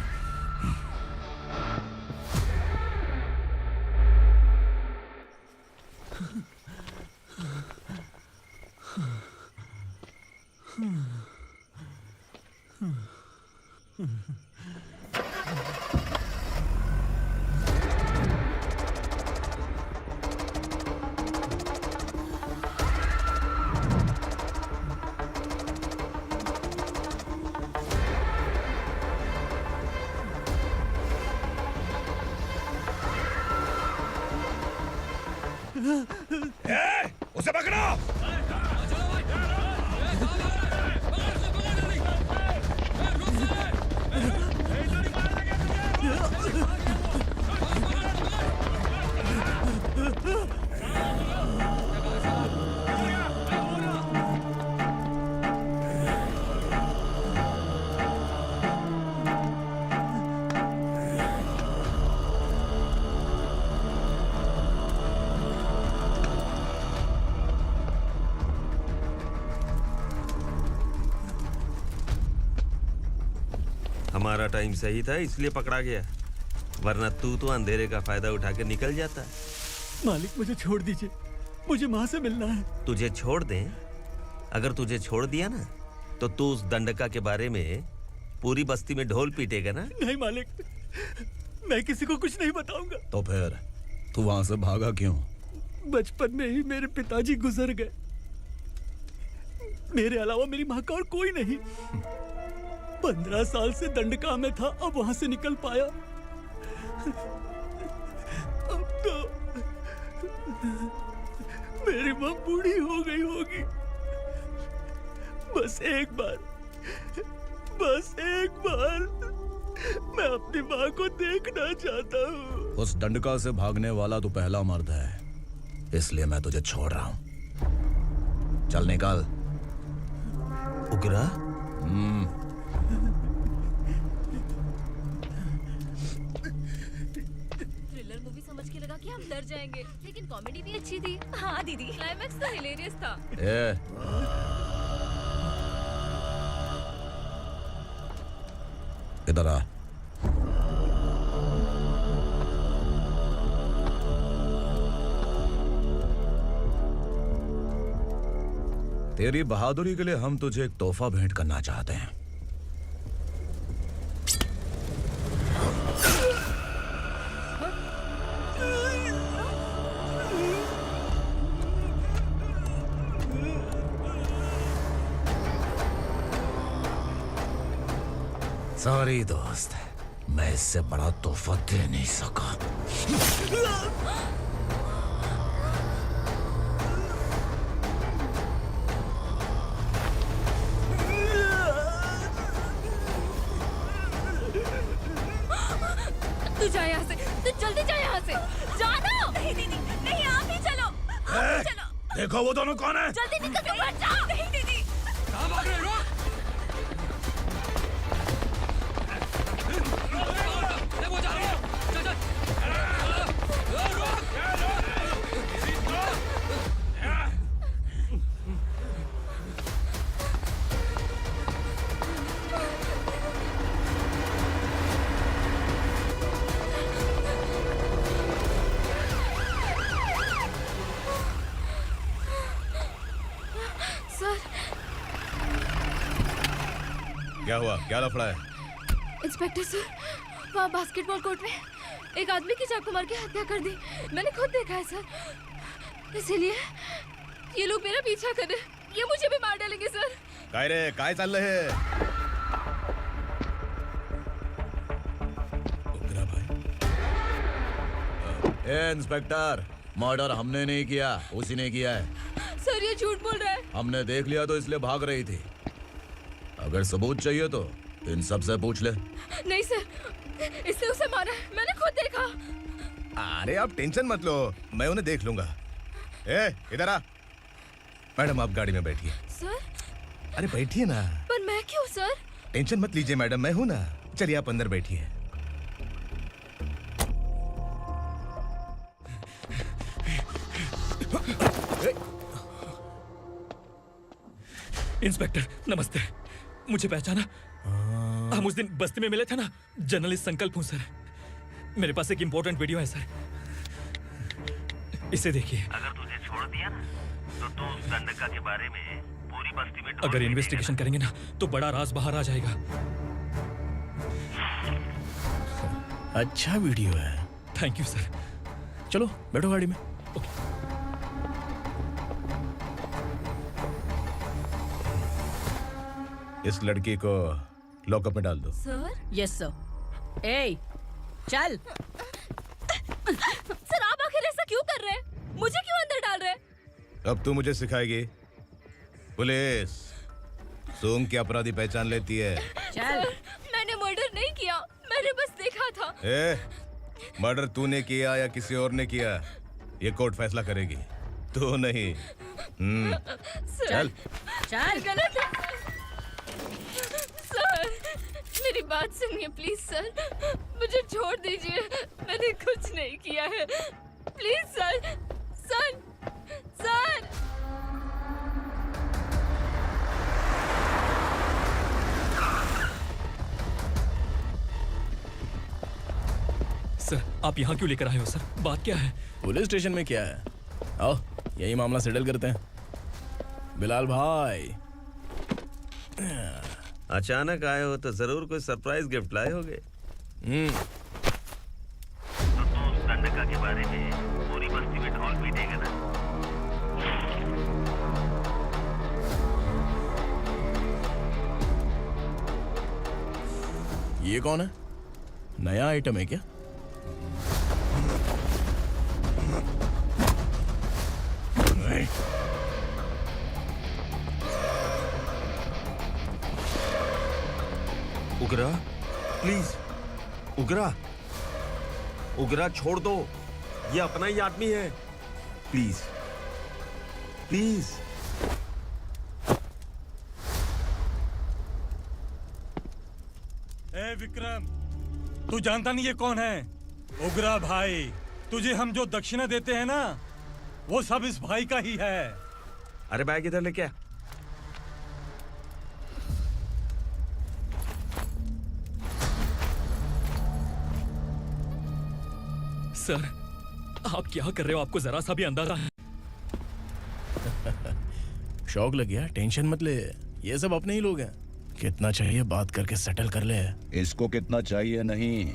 उसे पकड़ो। हमारा टाइम सही था इसलिए पकड़ा गया, वरना तू तो अंधेरे का फायदा उठा के निकल जाता। मालिक मुझे छोड़ दीजिए, मुझे माँ से मिलना है। तुझे छोड़ दें? अगर तुझे छोड़ दिया ना तो तू उस दंडका के बारे में पूरी बस्ती में ढोल पीटेगा ना। नहीं मालिक, मैं किसी को कुछ नहीं बताऊंगा। तो फिर तू वहां से भागा क्यों? बचपन में ही मेरे पिताजी गुजर गए, मेरे अलावा मेरी माँ का और कोई नहीं। 15 साल से दंडका में था, अब वहां से निकल पाया। अब तो मेरी माँ बूढ़ी हो गई होगी। बस एक बार मैं अपनी माँ को देखना चाहता हूँ। उस दंडका से भागने वाला तो पहला मर्द है, इसलिए मैं तुझे छोड़ रहा हूँ। चल निकल। उग्रा? थ्रिलर मूवी समझ के लगा कि हम डर जाएंगे, लेकिन कॉमेडी भी अच्छी थी। हाँ दीदी, क्लाइमैक्स तो हिलेरियस था। इधर आ। तेरी बहादुरी के लिए हम तुझे एक तोहफा भेंट करना चाहते हैं। सॉरी दोस्त, मैं इससे बड़ा तोहफा दे नहीं सका। तू जा यहाँ से, तू जल्दी जा यहाँ से। जानो। नहीं दीदी, नहीं आप ही चलो। आप ही चलो। देखो वो दोनों कौन है? जल्दी निकल के मत जाओ। नहीं दीदी। कहाँ भाग रहे हो? सर। क्या हुआ? क्या लफड़ा है? इंस्पेक्टर सर, वहाँ बास्केटबॉल कोर्ट में एक आदमी की चाकू मार के हत्या कर दी। मैंने खुद देखा है सर, इसीलिए ये लोग मेरा पीछा कर रहे हैं। ये मुझे भी मार डालेंगे सर। काय रे, काय चाललंय हे? ए इंस्पेक्टर, मर्डर हमने नहीं किया, उसी ने किया है। सर ये झूठ बोल रहा है। हमने देख लिया तो इसलिए भाग रही थी। अगर सबूत चाहिए तो इन सब से पूछ ले। नहीं सर, इसने उसे मारा है, मैंने खुद देखा। अरे आप टेंशन मत लो, मैं उन्हें देख लूंगा। ए, इधर आ। मैडम आप गाड़ी में बैठिए। सर? अरे बैठिए ना। पर मैं क्यों सर? टेंशन मत लीजिए मैडम, मैं हूं ना। चलिए आप अंदर बैठिए। इंस्पेक्टर नमस्ते, मुझे पहचाना? हम उस दिन बस्ती में मिले थे ना, जर्नलिस्ट संकल्प हूँ सर। मेरे पास एक इम्पोर्टेंट वीडियो है सर, इसे देखिए। अगर तुझे छोड़ दिया ना तो तू उस दंडका के बारे में पूरी बस्ती में अगर इन्वेस्टिगेशन करेंगे ना तो बड़ा राज बाहर आ जाएगा। अच्छा वीडियो है। Thank you sir. चलो बैठो गाड़ी में। इस लड़की को लॉकअप में डाल दो। सर? Yes sir. ए, चल। सर आप आखिर ऐसा क्यों कर रहे हैं? मुझे क्यों अंदर डाल रहे? अब तू मुझे सिखाएगी? पुलिस सूंघ के अपराधी पहचान लेती है। सर, मैंने मर्डर नहीं किया, मैंने बस देखा था। मर्डर तूने किया या किसी और ने किया, ये कोर्ट फैसला करेगी, तू नहीं। चल चल। गलत है सर, मेरी बात सुनिए प्लीज सर, मुझे छोड़ दीजिए, मैंने कुछ नहीं किया है, please sir. Sir sir sir, आप यहाँ क्यों लेकर आए हो सर? बात क्या है? पुलिस स्टेशन में क्या है? आओ यही मामला सेटल करते हैं। बिलाल भाई, अचानक आए हो तो जरूर कोई सरप्राइज गिफ्ट लाए होगे। तो दंडका के बारे में पूरी बस्ती में ढोल पीटेगा ना। ये कौन है? नया आइटम है क्या? उगरा, प्लीज उगरा, उगरा छोड़ दो, ये अपना ही आदमी है, प्लीज प्लीज। ए विक्रम, तू जानता नहीं ये कौन है? उगरा भाई, तुझे हम जो दक्षिणा देते हैं ना, वो सब इस भाई का ही है। अरे बैग इधर लेके आ। सर, आप क्या कर रहे हो? आपको जरा सा भी अंदाजा है? शौक लग गया? टेंशन मत ले, ये सब अपने ही लोग हैं। कितना चाहिए बात करके सेटल कर ले। इसको कितना चाहिए नहीं,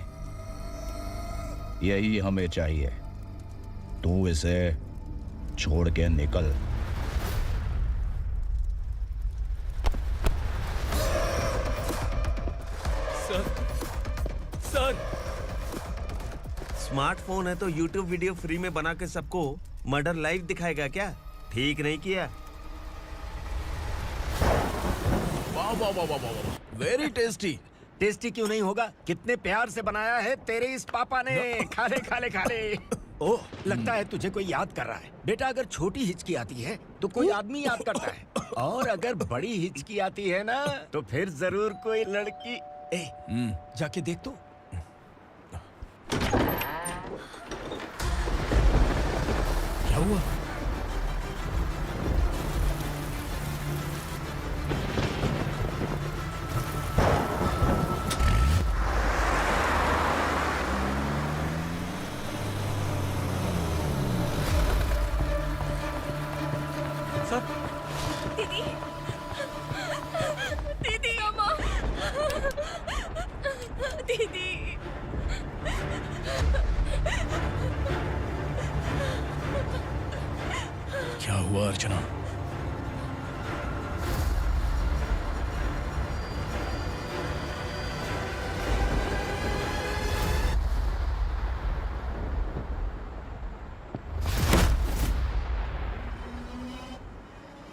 यही हमें चाहिए। तू इसे छोड़ के निकल। सर, स्मार्टफोन है तो यूट्यूब वीडियो फ्री में बना के सबको मर्डर लाइव दिखाएगा क्या? ठीक नहीं किया। वाह वाह वाह वाह वाह, वेरी टेस्टी। टेस्टी क्यों नहीं होगा? कितने प्यार से बनाया है तेरे इस पापा ने। खा ले खा ले खा ले। ओह, लगता है तुझे कोई याद कर रहा है। बेटा, अगर छोटी हिचकी आती है तो कोई आदमी याद करता है, और अगर बड़ी हिचकी आती है ना तो फिर जरूर कोई लड़की। जाके देख तो। क्या हुआ? दीदी, दीदी, अम्मा, दीदी। क्या हुआ अर्चना?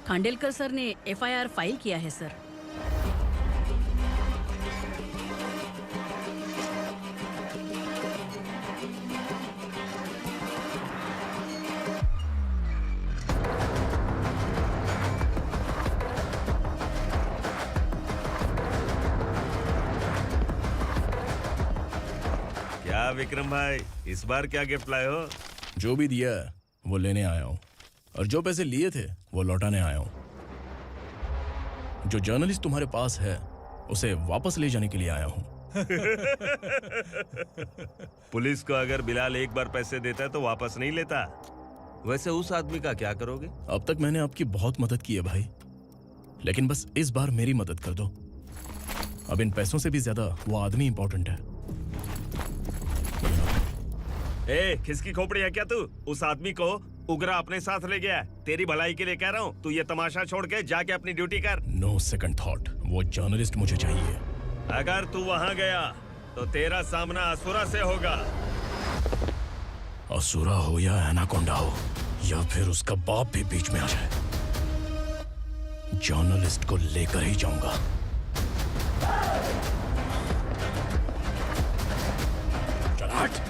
खांडेलकर सर ने एफआईआर फाइल किया है सर। क्या विक्रम भाई, इस बार क्या गिफ्ट लाए हो? जो भी दिया है वो लेने आया हूँ, और जो पैसे लिए थे वो लौटाने आया हूँ। जो जर्नलिस्ट तुम्हारे पास है उसे वापस ले जाने के लिए आया हूँ। पुलिस को अगर बिलाल एक बार पैसे देता है तो वापस नहीं लेता। वैसे उस आदमी का क्या करोगे? अब तक मैंने आपकी बहुत मदद की है भाई, लेकिन बस इस बार मेरी मदद कर दो। अब इन पैसों से भी ज्यादा वो आदमी इंपॉर्टेंट है। ए, खिसकी खोपड़ी है क्या तू? उस आदमी को उगरा अपने साथ ले गया। तेरी भलाई के लिए कह रहा हूँ, तू ये तमाशा छोड़ के जाके अपनी ड्यूटी कर। नो सेकंड थॉट, वो जर्नलिस्ट मुझे चाहिए। अगर तू वहाँ गया तो तेरा सामना असुरा से होगा। असुरा हो या एनाकोंडा हो, या फिर उसका बाप भी बीच में आ जाए, जर्नलिस्ट को लेकर ही जाऊंगा। चल हट।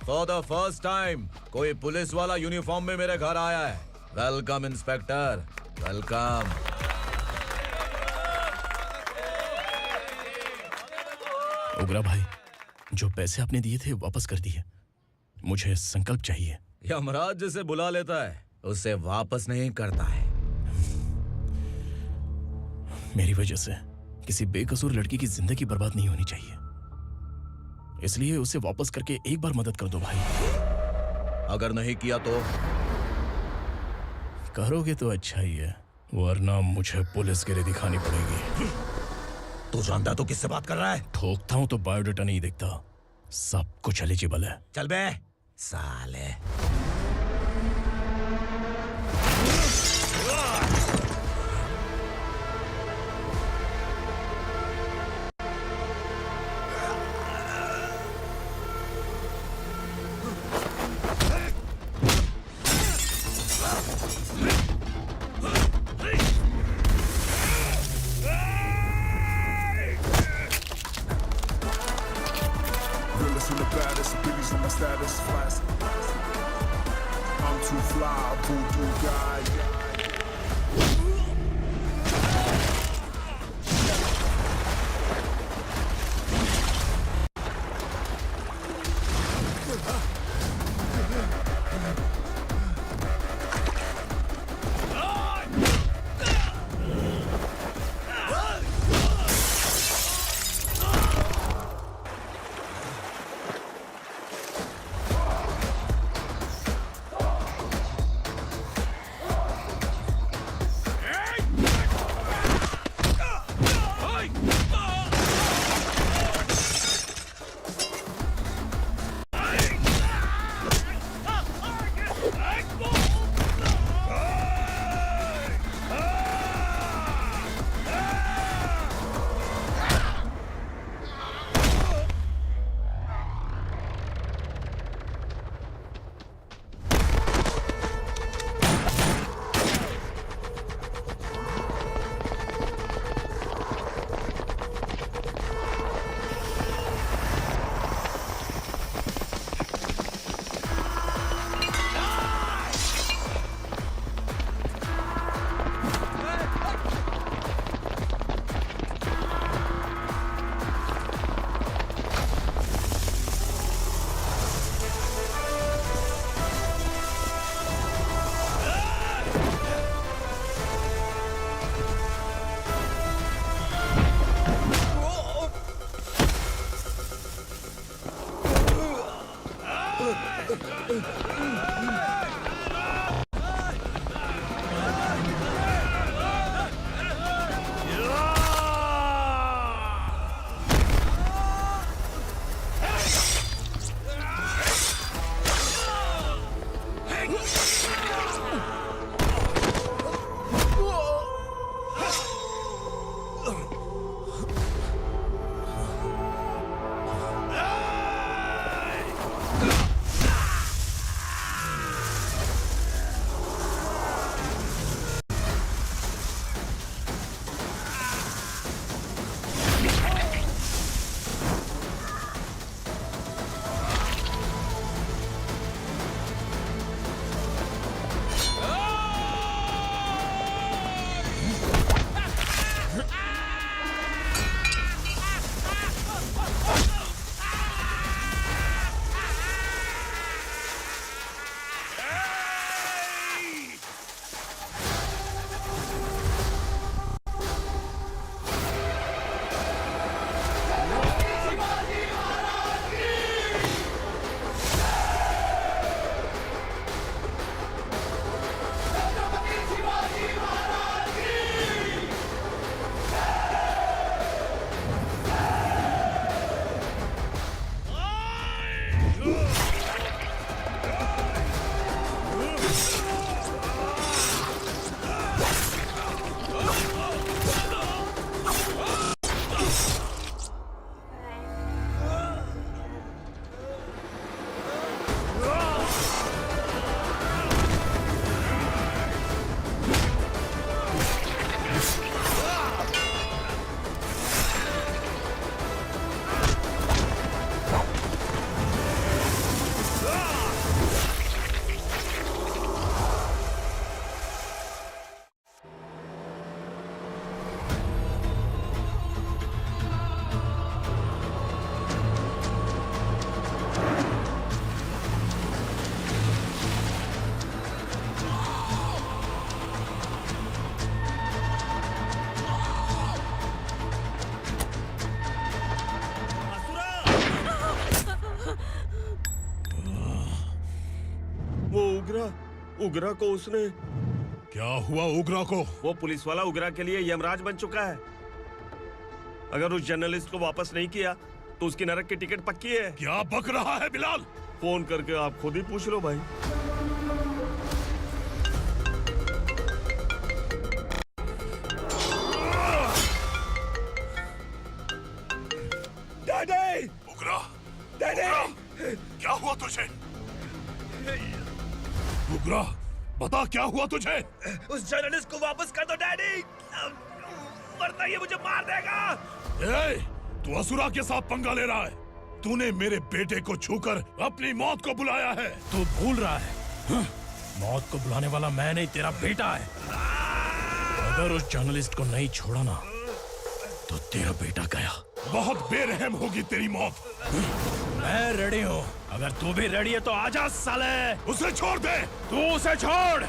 फॉर द फर्स्ट टाइम कोई पुलिस वाला यूनिफॉर्म में मेरे घर आया है। Welcome inspector, welcome. उग्रा भाई, जो पैसे आपने दिए थे वापस कर दिए। मुझे संकल्प चाहिए। यमराज जिसे बुला लेता है उसे वापस नहीं करता है। मेरी वजह से किसी बेकसूर लड़की की जिंदगी बर्बाद नहीं होनी चाहिए, इसलिए उसे वापस करके एक बार मदद कर दो भाई। अगर नहीं किया तो? करोगे तो अच्छा ही है, वरना मुझे पुलिसगिरी दिखानी पड़ेगी। तू जानता तो किससे बात कर रहा है? ठोकता हूं तो बायोडाटा नहीं दिखता, सब कुछ एलिजिबल है। चल बे साले। Realest and the baddest, Billy's on my status, fast. उगरा को उसने। क्या हुआ उगरा को? वो पुलिस वाला उगरा के लिए यमराज बन चुका है। अगर उस जर्नलिस्ट को वापस नहीं किया तो उसकी नरक की टिकट पक्की है। क्या बक रहा है बिलाल? फोन करके आप खुद ही पूछ लो भाई। डैडी! उगरा! डैडी! क्या हुआ तुझे? उगरा, बता क्या हुआ तुझे? उस जर्नलिस्ट को वापस कर दो डैडी, वरना ये मुझे मार देगा। ए, तू असुरा के साथ पंगा ले रहा है। तूने मेरे बेटे को छूकर अपनी मौत को बुलाया है। तू भूल रहा है, मौत को बुलाने वाला मैं नहीं, तेरा बेटा है। अगर उस जर्नलिस्ट को नहीं छोड़ा ना तो तेरा बेटा गया। बहुत बेरहम होगी तेरी मौत। मैं रेडी हूँ, अगर तू भी रेडी है तो आजा साले। उसे छोड़ दे। तू उसे छोड़।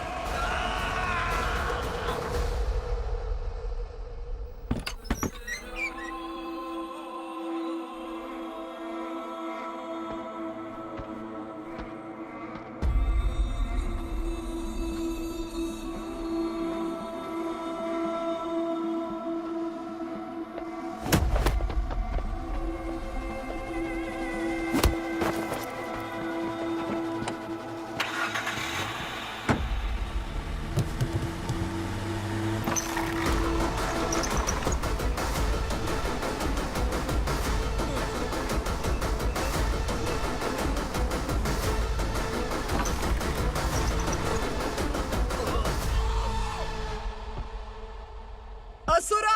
असुरा!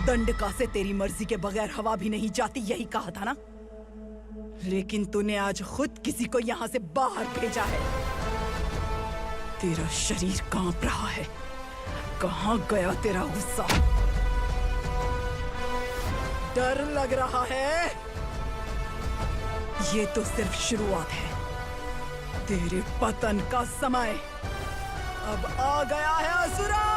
दंडका से तेरी मर्जी के बगैर हवा भी नहीं जाती, यही कहा था ना? लेकिन तूने आज खुद किसी को यहाँ से बाहर भेजा है। तेरा शरीर कांप रहा है। कहाँ गया तेरा गुस्सा? डर लग रहा है? ये तो सिर्फ शुरुआत है। तेरे पतन का समय अब आ गया है असुरा।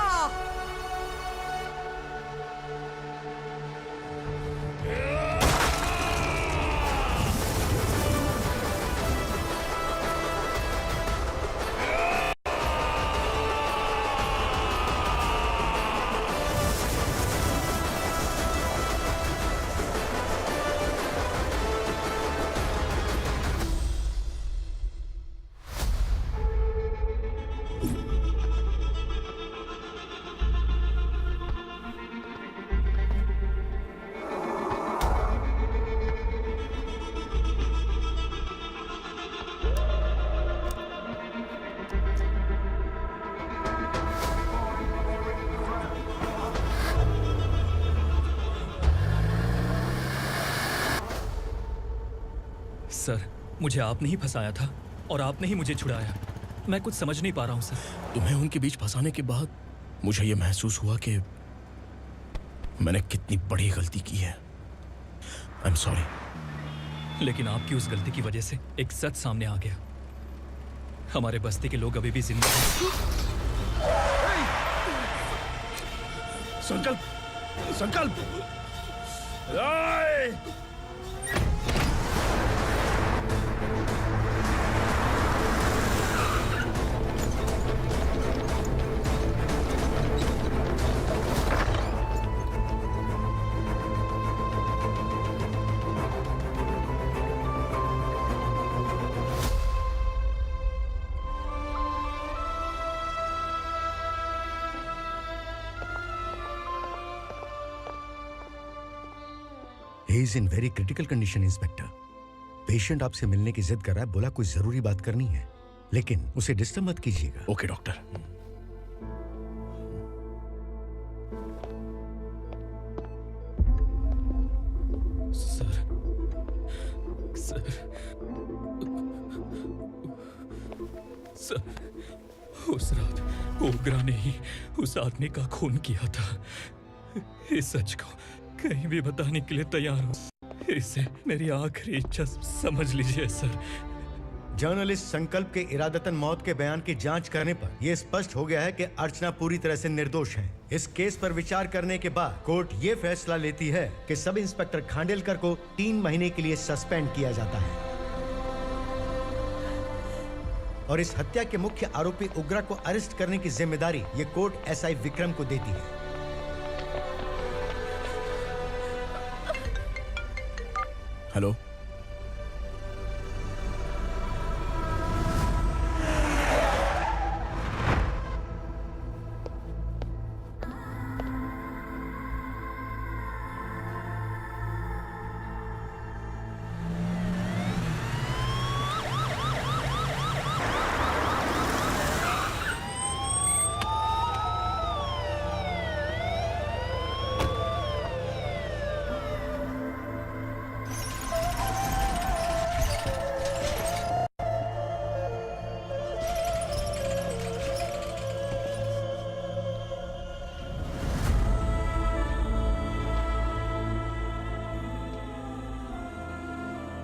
सर, मुझे आपने ही फंसाया था और आपने ही मुझे छुड़ाया। मैं कुछ समझ नहीं पा रहा हूँ सर। तुम्हें उनके बीच फंसाने के बाद मुझे यह महसूस हुआ कि मैंने कितनी बड़ी गलती की है। I am sorry. लेकिन आपकी उस गलती की वजह से एक सच सामने आ गया। हमारे बस्ती के लोग अभी भी जिंदा हैं। संकल्प, संकल्प! He is in very critical condition, inspector. Patient आपसे मिलने की जिद कर रहा है, बोला कोई जरूरी बात करनी है, लेकिन उसे डिस्टर्ब मत कीजिएगा। Okay doctor. Sir, sir, sir, उस रात ओग्रा ने ही उस आदमी का खून किया था। इस सच को कहीं भी बताने के लिए तैयार हूँ। इसे मेरी आखिरी इच्छा समझ लीजिए सर। जर्नलिस्ट संकल्प के इरादतन मौत के बयान की जांच करने पर यह स्पष्ट हो गया है कि अर्चना पूरी तरह से निर्दोष है। इस केस पर विचार करने के बाद कोर्ट ये फैसला लेती है कि सब इंस्पेक्टर खांडेलकर को 3 महीने के लिए सस्पेंड किया जाता है और इस हत्या के मुख्य आरोपी उग्रा को अरेस्ट करने की जिम्मेदारी ये कोर्ट एसआई विक्रम को देती है। हेलो,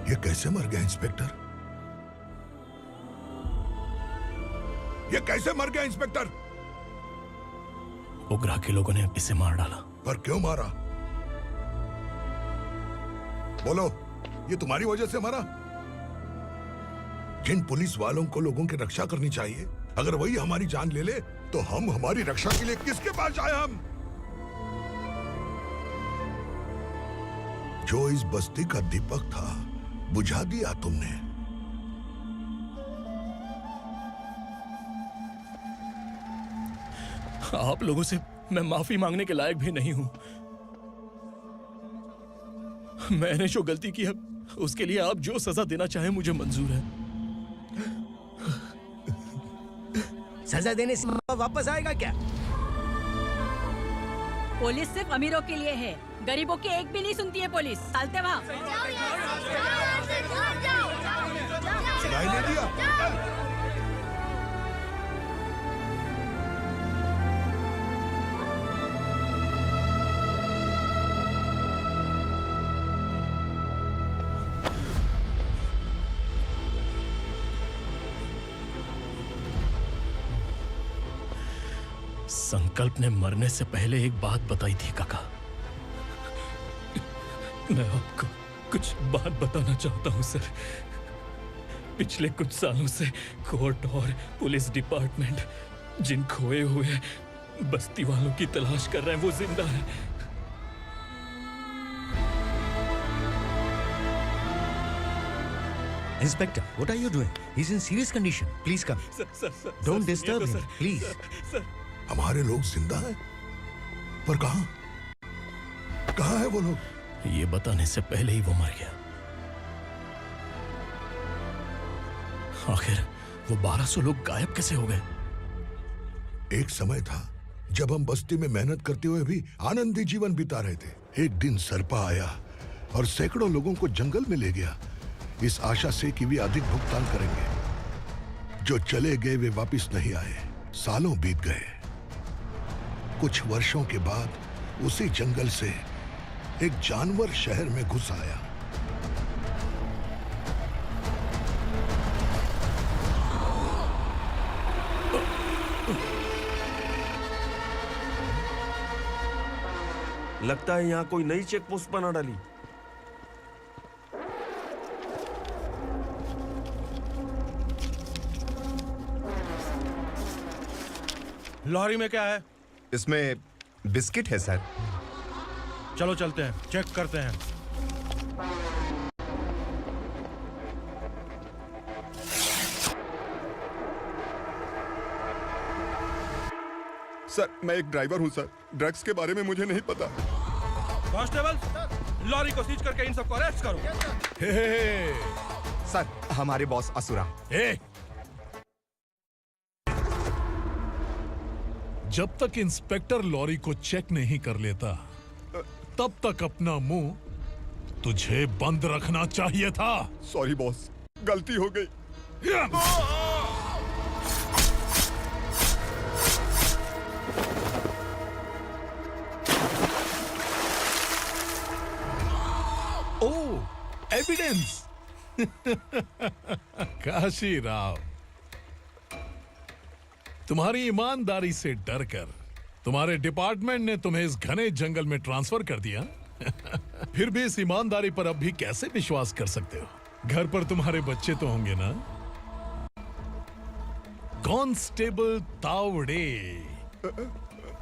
ये कैसे मर गया इंस्पेक्टर? ये कैसे मर गया इंस्पेक्टर? उग्रा के लोगों ने इसे मार डाला। पर क्यों मारा? बोलो, ये तुम्हारी वजह से मरा? जिन पुलिस वालों को लोगों की रक्षा करनी चाहिए, अगर वही हमारी जान ले ले तो हम हमारी रक्षा के लिए किसके पास जाए? हम जो इस बस्ती का दीपक था बुझा दिया तुमने। आप लोगों से मैं माफी मांगने के लायक भी नहीं हूं। मैंने जो गलती की है उसके लिए आप जो सजा देना चाहें मुझे मंजूर है। सजा देने से वापस आएगा क्या? पुलिस सिर्फ अमीरों के लिए है, गरीबों की एक भी नहीं सुनती है पुलिस। चलते वहाँ। सुनाई नहीं दिया? संकल्प ने मरने से पहले एक बात बताई थी काका। मैं आपको कुछ बात बताना चाहता हूं सर। पिछले कुछ सालों से कोर्ट और पुलिस डिपार्टमेंट जिन खोए हुए बस्ती वालों की तलाश कर रहे हैं वो जिंदा है। Inspector, what are you doing? He's in serious condition. Please come. Don't disturb him, please. हमारे लोग जिंदा हैं? पर कहां? कहां है वो लोग? ये बताने से पहले ही वो मर गया। आखिर वो 1200 लोग गायब कैसे हो गए? एक समय था जब हम बस्ती में मेहनत करते हुए भी आनंदी जीवन बिता रहे थे। एक दिन सरपा आया और सैकड़ों लोगों को जंगल में ले गया, इस आशा से कि वे अधिक भुगतान करेंगे। जो चले गए वे वापस नहीं आए। सालों बीत गए। कुछ वर्षों के बाद उसी जंगल से एक जानवर शहर में घुस आया। लगता है यहाँ कोई नई चेक पोस्ट बना डाली। लॉरी में क्या है? इसमें बिस्किट है सर। चलो चलते हैं, चेक करते हैं। सर, मैं एक ड्राइवर हूं सर। ड्रग्स के बारे में मुझे नहीं पता। कांस्टेबल, लॉरी को सीज करके इन सबको अरेस्ट करो। सर, हमारे बॉस असुरा। जब तक इंस्पेक्टर लॉरी को चेक नहीं कर लेता तब तक अपना मुंह तुझे बंद रखना चाहिए था। सॉरी बॉस, गलती हो गई। कॉन्फिडेंस। काशी राव, तुम्हारी ईमानदारी से डरकर तुम्हारे डिपार्टमेंट ने तुम्हें इस घने जंगल में ट्रांसफर कर दिया। फिर भी इस ईमानदारी पर अब भी कैसे विश्वास कर सकते हो? घर पर तुम्हारे बच्चे तो होंगे ना? कांस्टेबल तावड़े,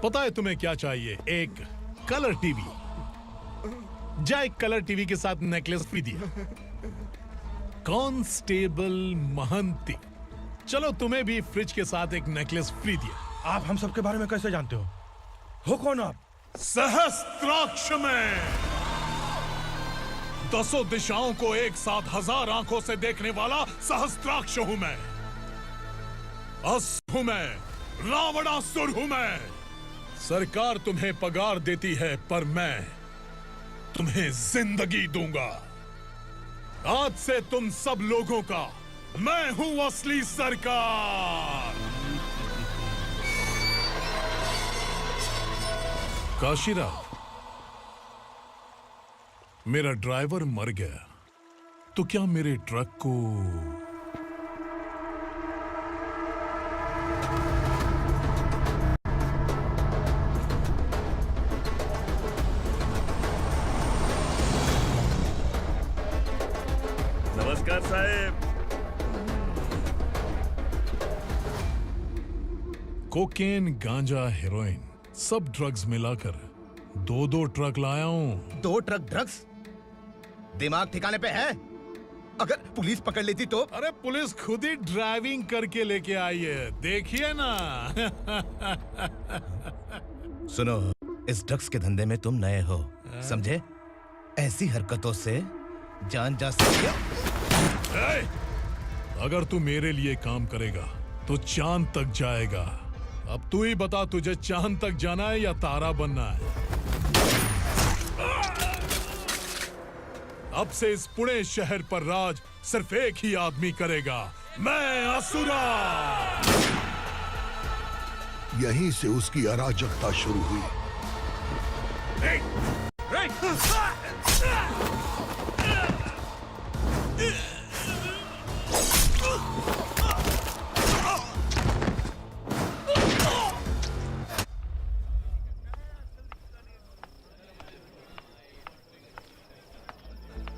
पता है तुम्हें क्या चाहिए? एक कलर टीवी। जा एक कलर टीवी के साथ नेकलेस फ्री दिया। कांस्टेबल महंती, चलो तुम्हें भी फ्रिज के साथ एक नेकलेस फ्री दिया। आप हम सबके बारे में कैसे जानते हो कौन आप? सहस्त्राक्ष में 10 दिशाओं को एक साथ 1000 आंखों से देखने वाला सहस्त्राक्ष हूं मैं। असुर हूं मैं, रावणासुर हूं मैं। सरकार तुम्हें पगार देती है, पर मैं तुम्हें जिंदगी दूंगा। आज से तुम सब लोगों का मैं हूं असली सरकार। काशीराव, मेरा ड्राइवर मर गया तो क्या मेरे ट्रक को नमस्कार साहब। कोकेन, गांजा, हेरोइन, सब ड्रग्स मिलाकर 2 ट्रक लाया हूं। 2 ट्रक ड्रग्स? दिमाग ठिकाने पे है? अगर पुलिस पकड़ लेती तो? अरे पुलिस खुद ही ड्राइविंग करके लेके आई है, देखिए ना। सुनो, इस ड्रग्स के धंधे में तुम नए हो, समझे? ऐसी हरकतों से जान जा सकती है। अगर तू मेरे लिए काम करेगा तो चांद तक जाएगा। अब तू ही बता, तुझे चांद तक जाना है या तारा बनना है? अब से इस पुणे शहर पर राज सिर्फ एक ही आदमी करेगा, मैं असुरा। यहीं से उसकी अराजकता शुरू हुई।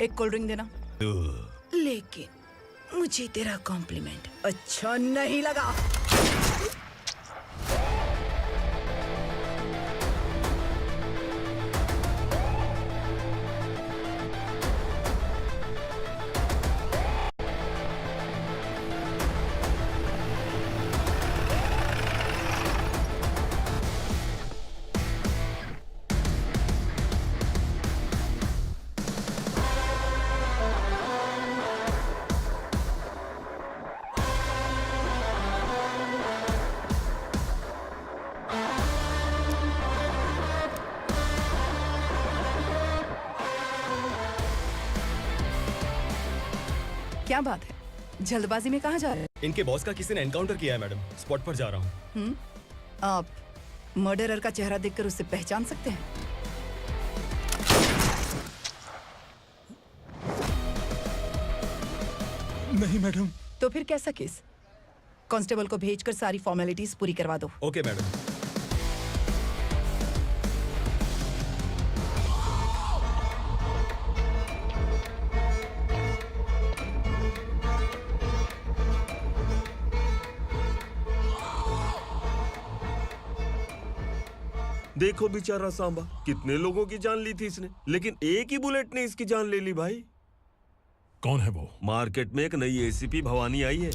एक कोल्ड ड्रिंक देना। लेकिन मुझे तेरा कॉम्प्लीमेंट अच्छा नहीं लगा। क्या बात है, जल्दबाजी में कहाँ जा रहे हैं? इनके बॉस का किसी ने एनकाउंटर किया है मैडम, स्पॉट पर जा रहा हूँ। आप मर्डरर का चेहरा देखकर उसे पहचान सकते हैं? नहीं मैडम। तो फिर कैसा केस? कांस्टेबल को भेजकर सारी फॉर्मेलिटीज पूरी करवा दो। Okay madam. देखो बेचारा सांबा, कितने लोगों की जान ली थी इसने, लेकिन एक ही बुलेट ने इसकी जान ले ली भाई। कौन है वो? मार्केट में एक नई एसीपी भवानी आई है।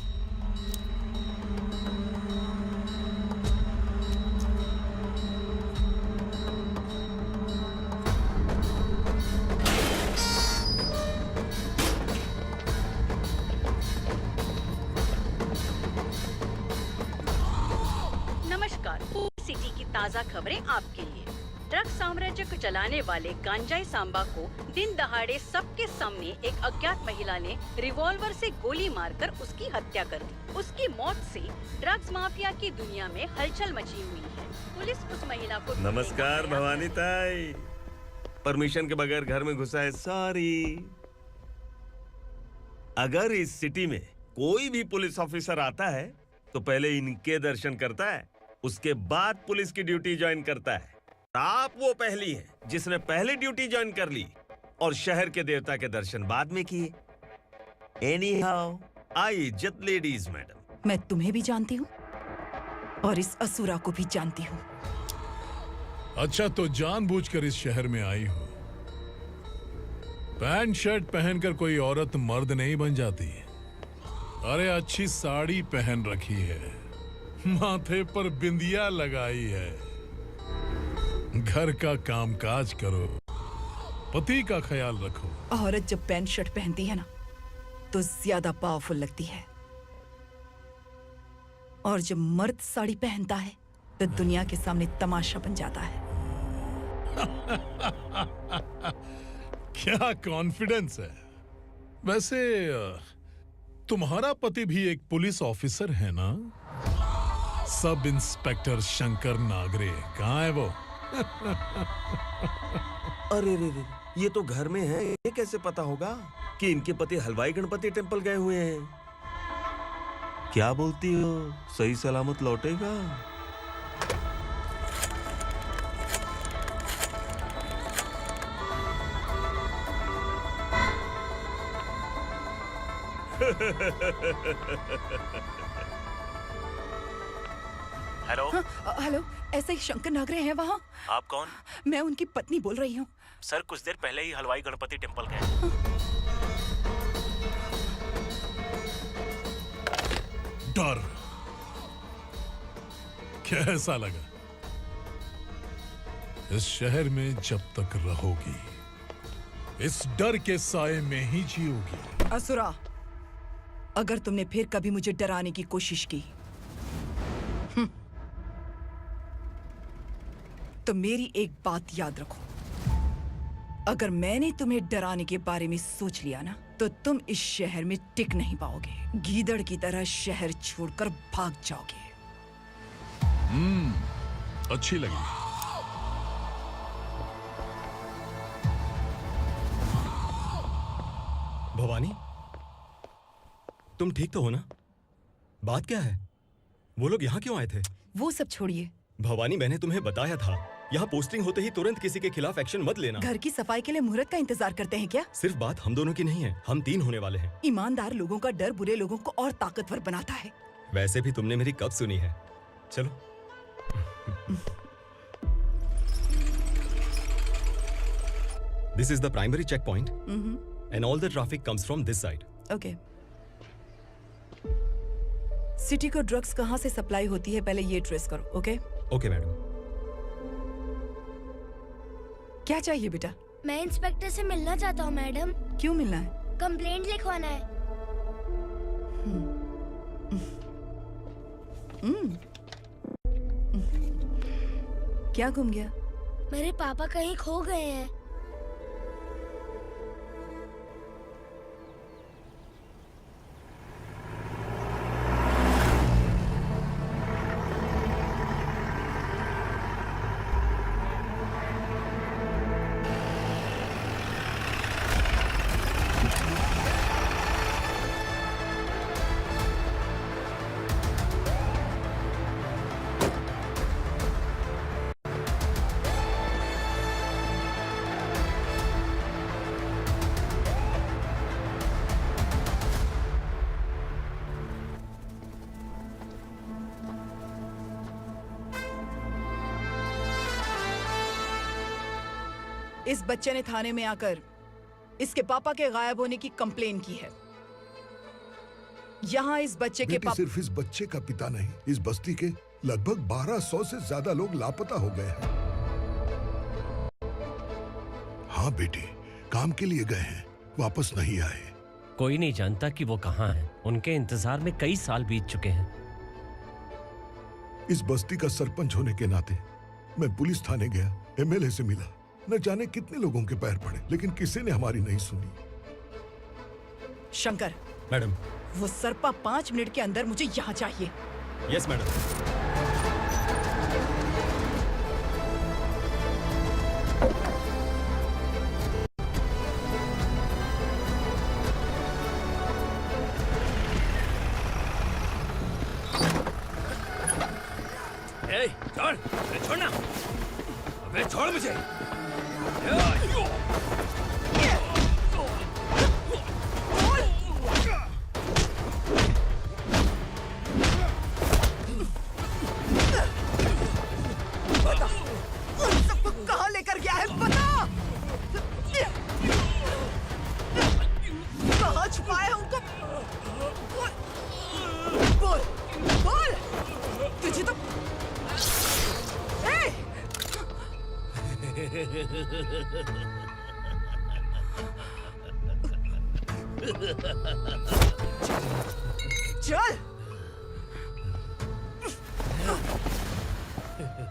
नमस्कार, सिटी की ताज़ा खबरें आपके लिए। ड्रग साम्राज्य को चलाने वाले गांजाई सांबा को दिन दहाड़े सबके सामने एक अज्ञात महिला ने रिवॉल्वर से गोली मारकर उसकी हत्या कर दी। उसकी मौत से ड्रग्स माफिया की दुनिया में हलचल मची हुई है। पुलिस उस महिला को नमस्कार भवानी ताई, परमिशन के बगैर घर में घुसा है, सॉरी। अगर इस सिटी में कोई भी पुलिस ऑफिसर आता है तो पहले इनके दर्शन करता है, उसके बाद पुलिस की ड्यूटी ज्वाइन करता है। आप वो पहली हैं जिसने पहले ड्यूटी ज्वाइन कर ली और शहर के देवता के दर्शन बाद में किए। एनीहाउ, आई इज्जत लेडीज मैडम। मैं तुम्हें भी जानती हूँ और इस असुरा को भी जानती हूँ। अच्छा, तो जानबूझकर इस शहर में आई हो। पैंट शर्ट पहनकर कोई औरत मर्द नहीं बन जाती। अरे अच्छी साड़ी पहन रखी है, माथे पर बिंदिया लगाई है, घर का कामकाज करो, पति का ख्याल रखो। औरत जब पैंट शर्ट पहनती है ना तो ज्यादा पावरफुल लगती है, और जब मर्द साड़ी पहनता है तो दुनिया के सामने तमाशा बन जाता है। क्या कॉन्फिडेंस है। वैसे तुम्हारा पति भी एक पुलिस ऑफिसर है ना? सब इंस्पेक्टर शंकर नागरे कहाँ है वो? अरे रे रे, ये तो घर में है। ये कैसे पता होगा कि इनके पति हलवाई गणपति टेम्पल गए हुए हैं? क्या बोलती हो, सही सलामत लौटेगा? हेलो। हेलो, ऐसे ही शंकर नागरे हैं वहाँ? आप कौन? मैं उनकी पत्नी बोल रही हूँ। सर कुछ देर पहले ही हलवाई गणपति टेम्पल गए। डर कैसा लगा? इस शहर में जब तक रहोगी इस डर के साए में ही जियोगी। असुरा, अगर तुमने फिर कभी मुझे डराने की कोशिश की तो मेरी एक बात याद रखो, अगर मैंने तुम्हें डराने के बारे में सोच लिया ना तो तुम इस शहर में टिक नहीं पाओगे। गीदड़ की तरह शहर छोड़कर भाग जाओगे। अच्छी लगी। भवानी, तुम ठीक तो हो ना? बात क्या है? वो लोग यहाँ क्यों आए थे? वो सब छोड़िए। भवानी, मैंने तुम्हें बताया था यहाँ पोस्टिंग होते ही तुरंत किसी के खिलाफ एक्शन मत लेना। घर की सफाई के लिए मुहूर्त का इंतजार करते हैं क्या? सिर्फ बात हम दोनों की नहीं है, हम 3 होने वाले हैं। ईमानदार लोगों का डर बुरे लोगों को और ताकतवर बनाता है। वैसे भी तुमने मेरी कब सुनी है। चलो। This is the primary checkpoint, and all the traffic comes from this side. Okay. City को ड्रग्स कहाँ से सप्लाई होती है पहले ये ट्रेस करो, ओके? Okay madam. क्या चाहिए बेटा? मैं इंस्पेक्टर से मिलना चाहता हूँ मैडम। क्यों मिलना है? कंप्लेंट लिखवाना है। क्या गुम गया? मेरे पापा कहीं खो गए हैं। इस बच्चे ने थाने में आकर इसके पापा के गायब होने की कंप्लेन की है। यहाँ इस बच्चे के पापा सिर्फ इस बच्चे का पिता नहीं, इस बस्ती के लगभग 1200 से ज्यादा लोग लापता हो गए हैं। हाँ बेटी, काम के लिए गए हैं, वापस नहीं आए। कोई नहीं जानता कि वो कहाँ हैं। उनके इंतजार में कई साल बीत चुके हैं। इस बस्ती का सरपंच होने के नाते मैं पुलिस थाने गया, एमएलए से मिला, न जाने कितने लोगों के पैर पड़े, लेकिन किसी ने हमारी नहीं सुनी। शंकर। मैडम। वो सरपा 5 मिनट के अंदर मुझे यहाँ चाहिए। Yes madam. छोड़, अबे छोड़ना, अबे छोड़ मुझे। कहाँ लेकर गया है बता। कहाँ छुपाया है उनको? बोल बोल, तुझे तो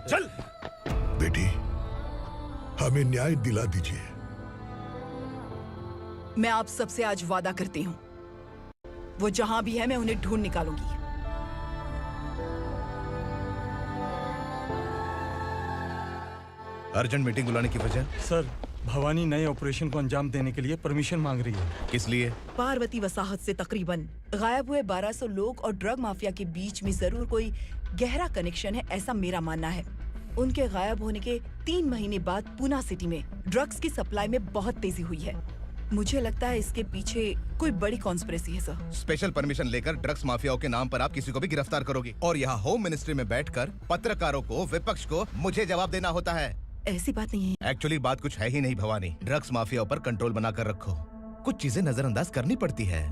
चल चल बेटी, हमें न्याय दिला दीजिए। मैं आप सबसे आज वादा करती हूँ, वो जहां भी है मैं उन्हें ढूंढ निकालूंगी। अर्जेंट मीटिंग बुलाने की वजह? सर, भवानी नए ऑपरेशन को अंजाम देने के लिए परमिशन मांग रही है। किस लिए? पार्वती वसाहत से तकरीबन गायब हुए 1200 लोग और ड्रग माफिया के बीच में जरूर कोई गहरा कनेक्शन है, ऐसा मेरा मानना है। उनके गायब होने के 3 महीने बाद पूना सिटी में ड्रग्स की सप्लाई में बहुत तेजी हुई है। मुझे लगता है इसके पीछे कोई बड़ी कॉन्स्पिरेसी है सर। स्पेशल परमिशन लेकर ड्रग्स माफियाओं के नाम पर आप किसी को भी गिरफ्तार करोगे और यहाँ होम मिनिस्ट्री में बैठकर पत्रकारों को, विपक्ष को मुझे जवाब देना होता है। ऐसी बात नहीं है। एक्चुअली बात कुछ है ही नहीं भवानी। ड्रग्स माफियाओं पर कंट्रोल बनाकर रखो, कुछ चीजें नजरअंदाज करनी पड़ती है।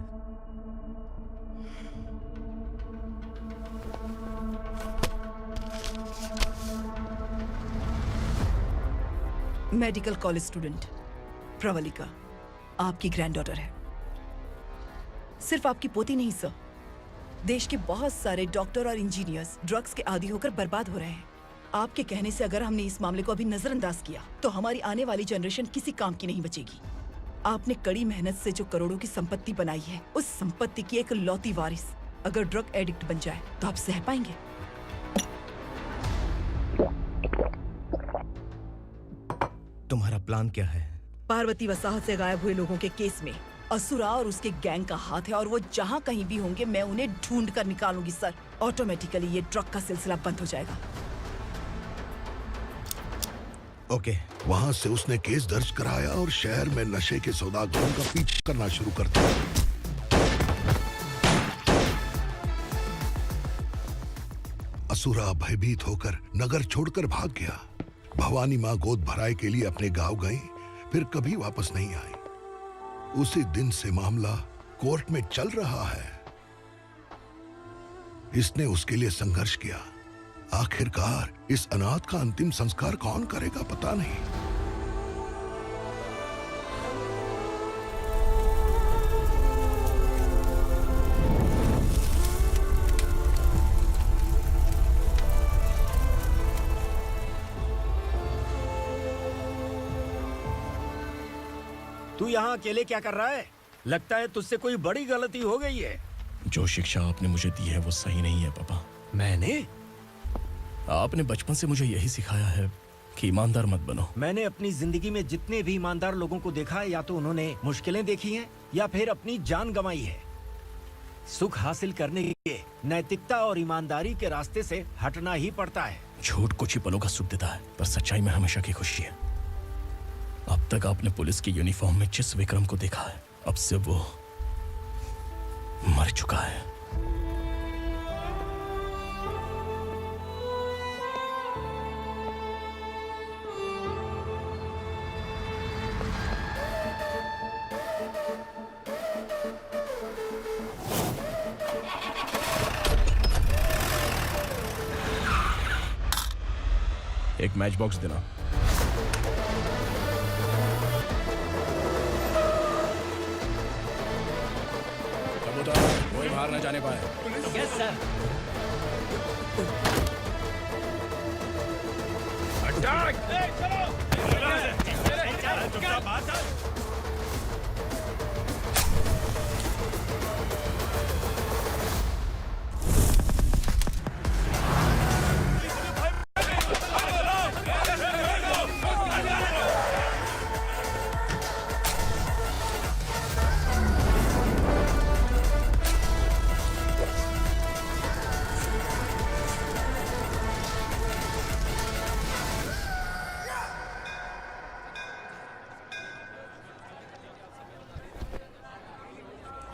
मेडिकल कॉलेज स्टूडेंट प्रवलिका आपकी ग्रैंडडॉटर है। सिर्फ आपकी पोती नहीं सर, देश के बहुत सारे डॉक्टर और इंजीनियर्स ड्रग्स के आदी होकर बर्बाद हो रहे हैं। आपके कहने से अगर हमने इस मामले को अभी नजरअंदाज किया तो हमारी आने वाली जनरेशन किसी काम की नहीं बचेगी। आपने कड़ी मेहनत से जो करोड़ों की संपत्ति बनाई है, उस संपत्ति की एक लौती वारिस अगर ड्रग एडिक्ट बन जाए तो आप सह पाएंगे? तुम्हारा प्लान क्या है? पार्वती वसाहत से गायब हुए लोगों के केस में असुरा और उसके गैंग का हाथ है और वो जहाँ कहीं भी होंगे मैं उन्हें ढूंढ कर निकालूंगी सर। ऑटोमेटिकली ये ड्रग का सिलसिला बंद हो जाएगा। ओके। वहाँ से उसने केस दर्ज कराया और शहर में नशे के सौदागरों का पीछा करना शुरू कर दिया। असुरा भयभीत होकर नगर छोड़कर भाग गया। भवानी माँ गोद भराई के लिए अपने गांव गई, फिर कभी वापस नहीं आई। उसी दिन से मामला कोर्ट में चल रहा है। इसने उसके लिए संघर्ष किया। आखिरकार इस अनाथ का अंतिम संस्कार कौन करेगा पता नहीं। तू यहाँ अकेले क्या कर रहा है? लगता है तुझसे कोई बड़ी गलती हो गई है। जो शिक्षा आपने मुझे दी है वो सही नहीं है पापा। मैंने? आपने बचपन से मुझे यही सिखाया है कि ईमानदार मत बनो। मैंने अपनी जिंदगी में जितने भी ईमानदार लोगों को देखा है, या तो उन्होंने मुश्किलें देखी हैं या फिर अपनी जान गंवाई है। सुख हासिल करने के लिए नैतिकता और ईमानदारी के रास्ते से हटना ही पड़ता है। झूठ कुछ ही पलों का सुख देता है, पर सच्चाई में हमेशा की खुशी है। अब तक आपने पुलिस की यूनिफॉर्म में जिस विक्रम को देखा है, अब से वो मर चुका है। एक मैच बॉक्स देना। कबूतर, कोई बाहर न जाने पाए। Yes sir. अटैक!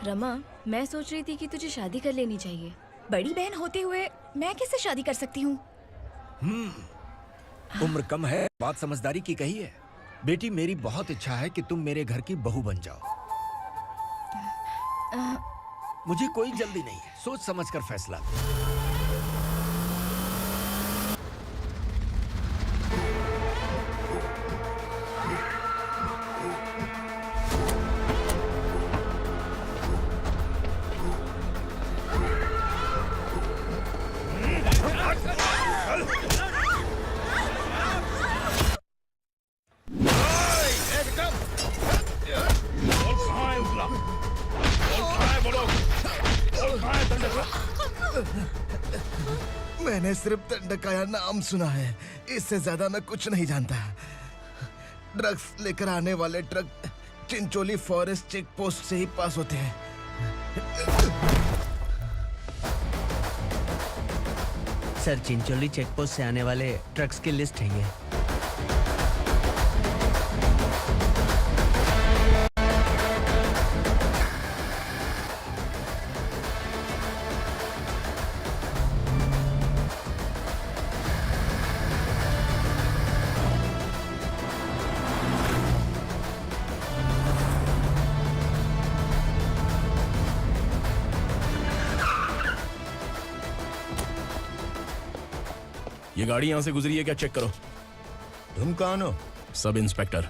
रमा, मैं सोच रही थी कि तुझे शादी कर लेनी चाहिए। बड़ी बहन होते हुए मैं कैसे शादी कर सकती हूँ? उम्र कम है, बात समझदारी की कही है। बेटी, मेरी बहुत इच्छा है कि तुम मेरे घर की बहू बन जाओ। मुझे कोई जल्दी नहीं है, सोच समझ कर फैसला। मैंने सिर्फ दंडकाया नाम सुना है, इससे ज्यादा मैं कुछ नहीं जानता। ड्रग्स लेकर आने वाले truck Chincholi forest check post से ही पास होते हैं। सर, चिंचोली चेक पोस्ट से आने वाले ट्रक्स की लिस्ट है ये। ये गाड़ी यहाँ से गुजरी है क्या? चेक करो। तुम कौन हो? Sub inspector.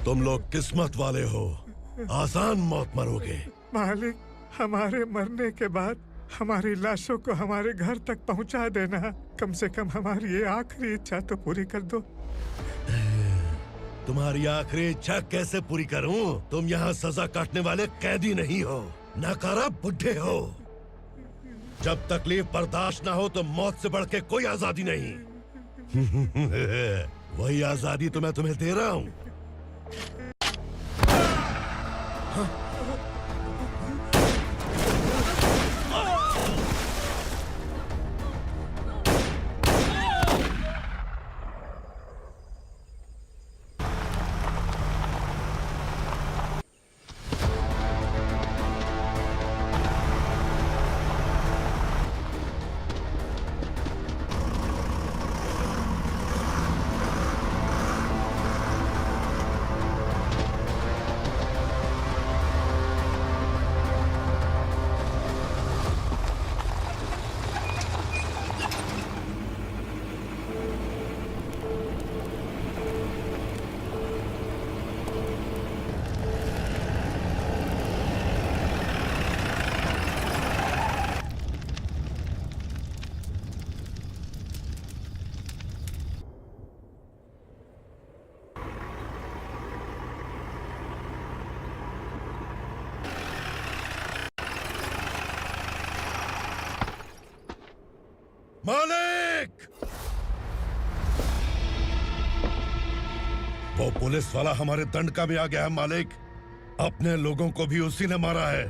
तुम लोग किस्मत वाले हो, आसान मौत मरोगे। मालिक, हमारे मरने के बाद हमारी लाशों को हमारे घर तक पहुंचा देना। कम से कम हमारी ये आखिरी इच्छा तो पूरी कर दो। तुम्हारी आखिरी इच्छा कैसे पूरी करूं? तुम यहाँ सजा काटने वाले कैदी नहीं हो, नकारा बुड्ढे हो। जब तकलीफ बर्दाश्त ना हो तो मौत से बढ़ के कोई आजादी नहीं। वही आजादी तो मैं तुम्हें दे रहा हूँ। मालिक! वो पुलिस वाला हमारे दंड का भी आ गया है मालिक। अपने लोगों को भी उसी ने मारा है।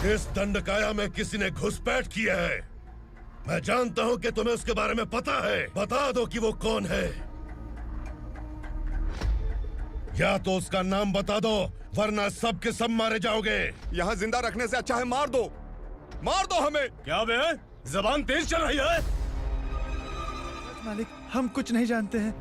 इस दंडकाया में किसी ने घुसपैठ किया है। मैं जानता हूं कि तुम्हें उसके बारे में पता है। बता दो कि वो कौन है, या तो उसका नाम बता दो, वरना सब के सब मारे जाओगे। यहाँ जिंदा रखने से अच्छा है मार दो हमें। क्या बे, जबान तेज चल रही है? मालिक, हम कुछ नहीं जानते हैं।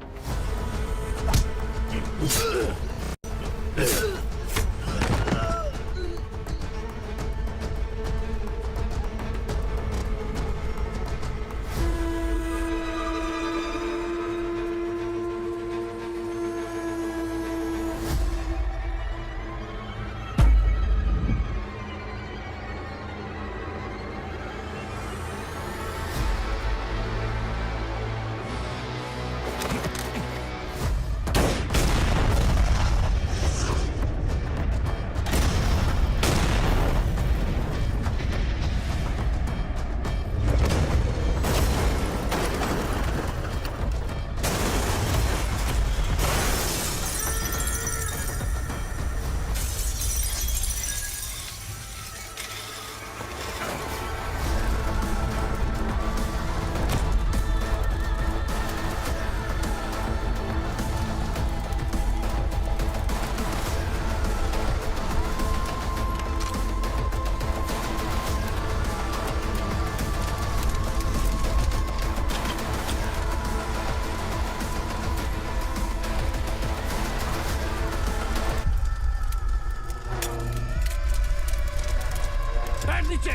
नीचे।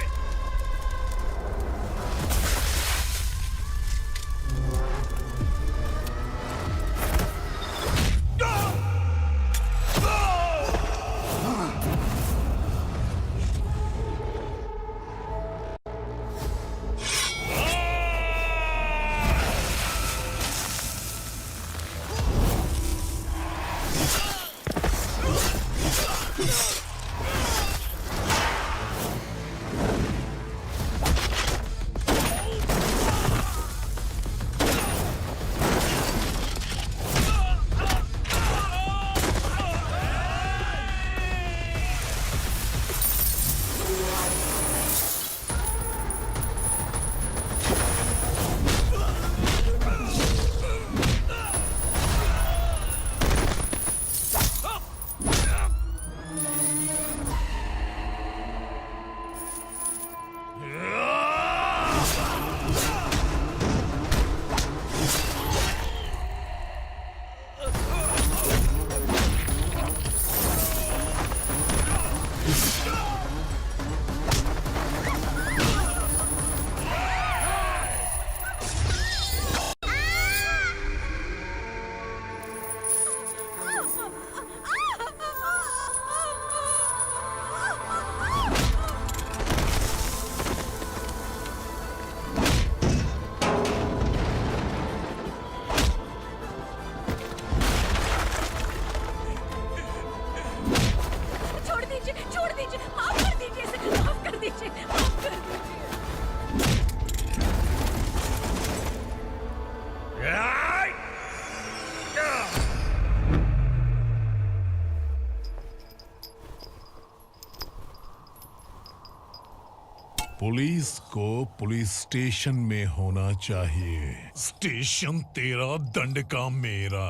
पुलिस को पुलिस स्टेशन में होना चाहिए। स्टेशन तेरा, दंड का मेरा।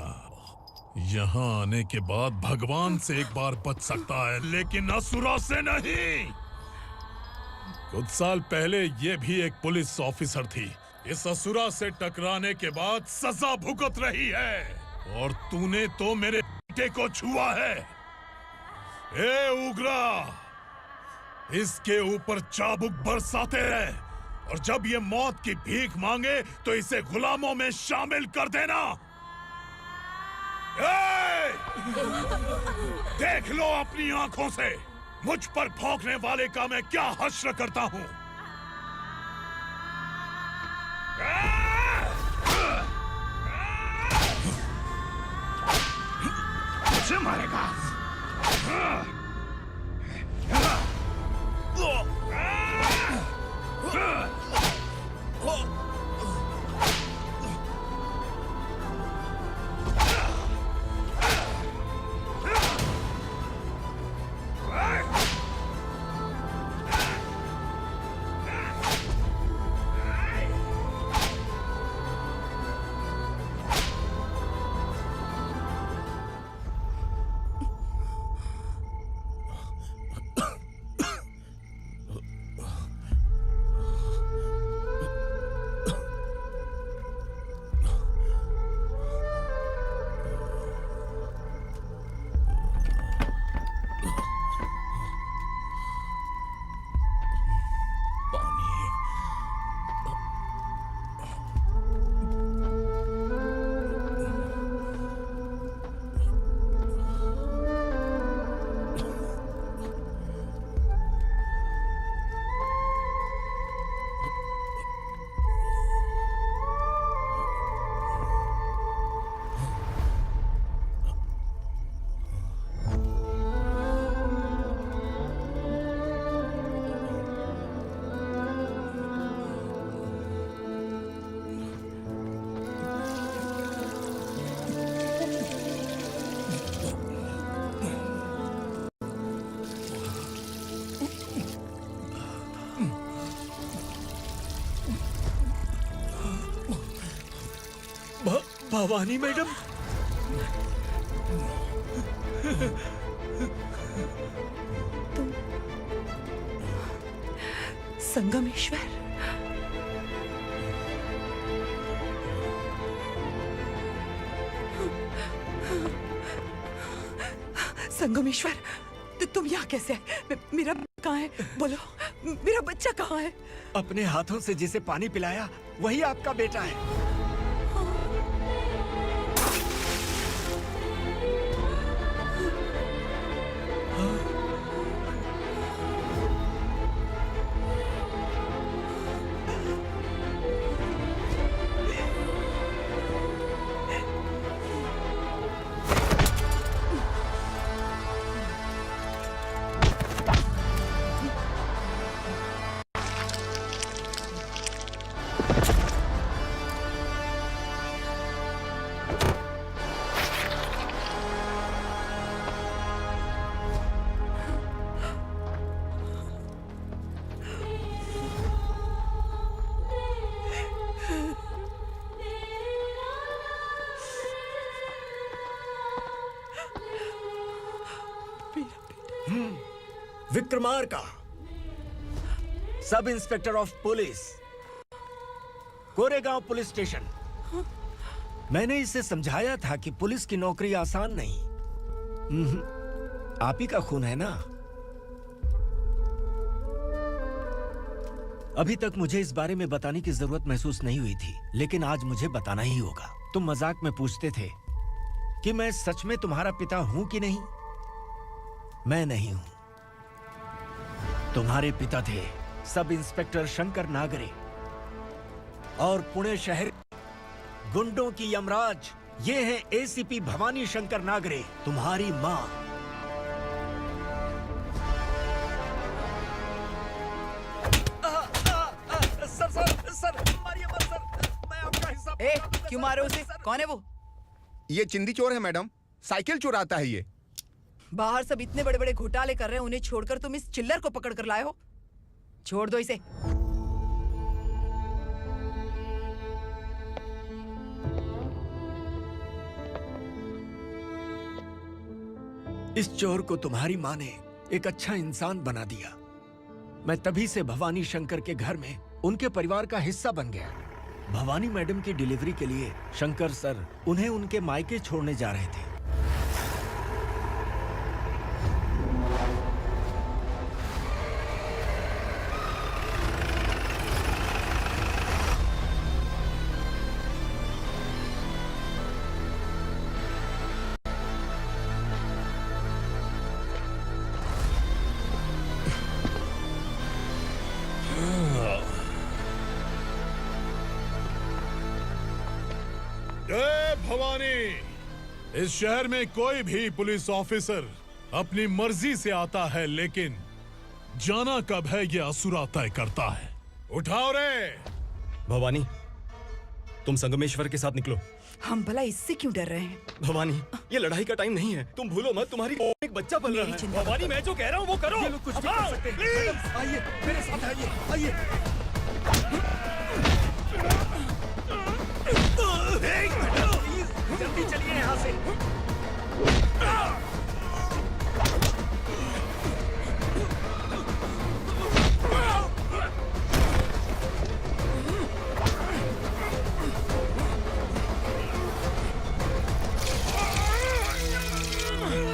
यहाँ आने के बाद भगवान से एक बार बच सकता है, लेकिन असुरा से नहीं। कुछ साल पहले ये भी एक पुलिस ऑफिसर थी। इस असुरा से टकराने के बाद सजा भुगत रही है, और तूने तो मेरे बेटे को छुआ है। ए उग्रा, इसके ऊपर चाबुक बरसाते हैं, और जब ये मौत की भीख मांगे तो इसे गुलामों में शामिल कर देना। देख लो अपनी आंखों से मुझ पर भौंकने वाले का मैं क्या हश्र करता हूं। मुझे मारेगा। भवानी मैडम, संगमेश्वर, संगमेश्वर, तुम यहाँ कैसे आए? मेरा कहाँ है? बोलो, मेरा बच्चा कहाँ है? अपने हाथों से जिसे पानी पिलाया वही आपका बेटा है। Vikramarka, sub inspector of police, Koregaon police station. मैंने इसे समझाया था कि पुलिस की नौकरी आसान नहीं। आप ही का खून है ना। अभी तक मुझे इस बारे में बताने की जरूरत महसूस नहीं हुई थी, लेकिन आज मुझे बताना ही होगा। तुम मजाक में पूछते थे कि मैं सच में तुम्हारा पिता हूं कि नहीं। मैं नहीं हूं। तुम्हारे पिता थे सब इंस्पेक्टर शंकर नागरे, और पुणे शहर गुंडों की यमराज ये है एसीपी भवानी शंकर नागरे, तुम्हारी मां। सर, मारिए मत सर, मैं आपका हिस्सा। क्यों मारे उसे? कौन है वो? ये चिंदी चोर है मैडम, साइकिल चुराता है ये। बाहर सब इतने बड़े बड़े घोटाले कर रहे हैं, उन्हें छोड़कर तुम इस चिल्लर को पकड़ कर लाए हो। छोड़ दो इसे। इस चोर को तुम्हारी माँ ने एक अच्छा इंसान बना दिया। मैं तभी से भवानी शंकर के घर में उनके परिवार का हिस्सा बन गया। भवानी मैडम की डिलीवरी के लिए शंकर सर उन्हें उनके मायके छोड़ने जा रहे थे। जय भवानी। इस शहर में कोई भी पुलिस ऑफिसर अपनी मर्जी से आता है, लेकिन जाना कब है ये असुरा तय करता है। उठाओ रे। भवानी, तुम संगमेश्वर के साथ निकलो। हम भला इससे क्यों डर रहे हैं? भवानी, ये लड़ाई का टाइम नहीं है। तुम भूलो मत, तुम्हारी एक बच्चा पल रहा है। भवानी, मैं जो कह रहा हूँ वो करो। ये लोग कुछ भी कर सकते हैं। मैडम, आइए मेरे साथ आइए, आइए। जल्दी चलिए यहाँ से।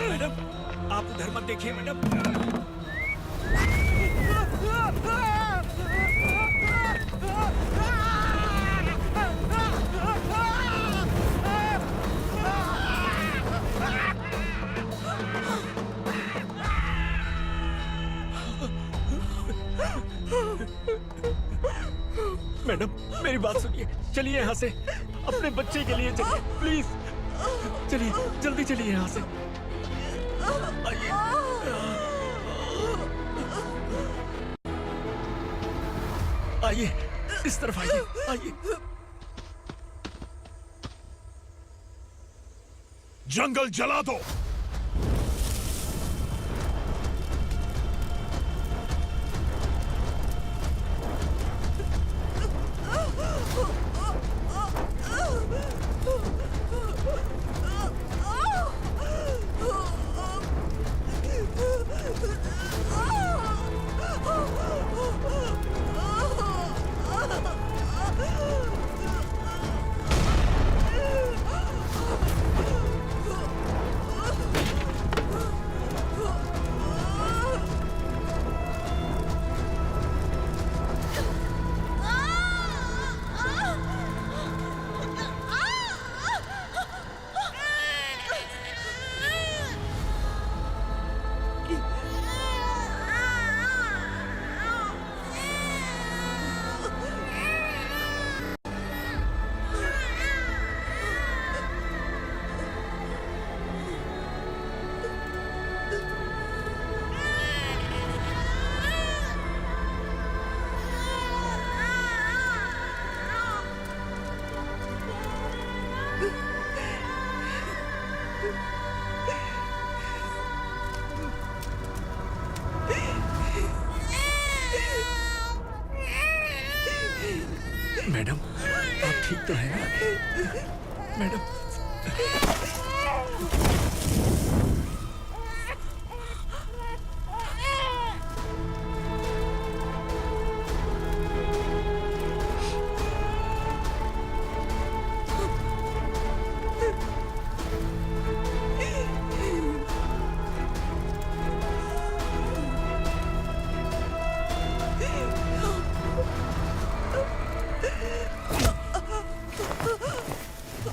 मैडम, आप उधर मत देखिए मैडम। मैडम, मेरी बात सुनिए। चलिए यहाँ से, अपने बच्चे के लिए चलिए, प्लीज। चलिए, जल्दी चलिए यहाँ से। आइए, इस तरफ आइए, आइए। जंगल जला दो। ठीक तो है ना मैडम?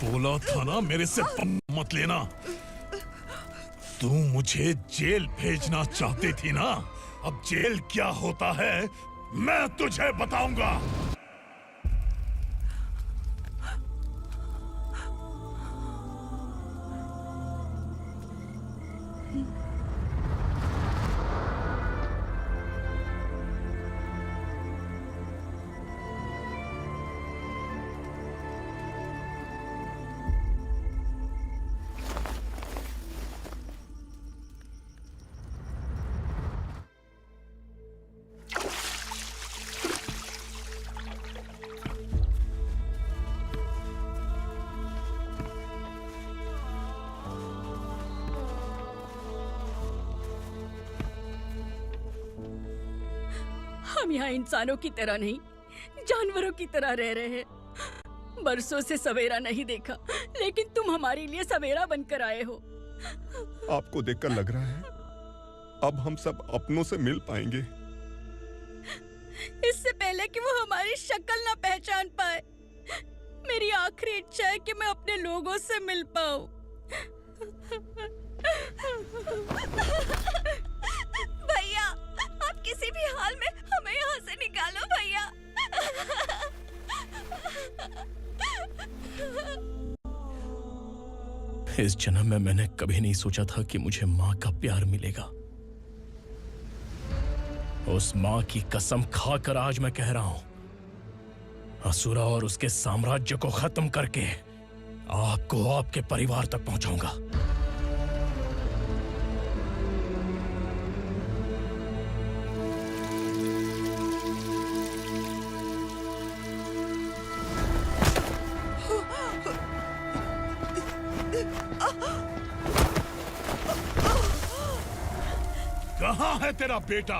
बोला था ना मेरे से मत लेना। तू मुझे जेल भेजना चाहती थी ना? अब जेल क्या होता है मैं तुझे बताऊंगा। हम यहाँ इंसानों की तरह नहीं, जानवरों की तरह रह रहे हैं। बरसों से सवेरा नहीं देखा, लेकिन तुम हमारे लिए सवेरा बनकर आए हो। आपको देखकर लग रहा है अब हम सब अपनों से मिल पाएंगे। इससे पहले कि वो हमारी शक्ल ना पहचान पाए, मेरी आखिरी इच्छा है कि मैं अपने लोगों से मिल पाऊं। भैया, आप किसी भी हाल में हमें यहाँ से निकालो भैया। इस जन्म में मैंने कभी नहीं सोचा था कि मुझे माँ का प्यार मिलेगा। उस माँ की कसम खाकर आज मैं कह रहा हूं, असुरा और उसके साम्राज्य को खत्म करके आपको आपके परिवार तक पहुंचाऊंगा। कहाँ है तेरा बेटा?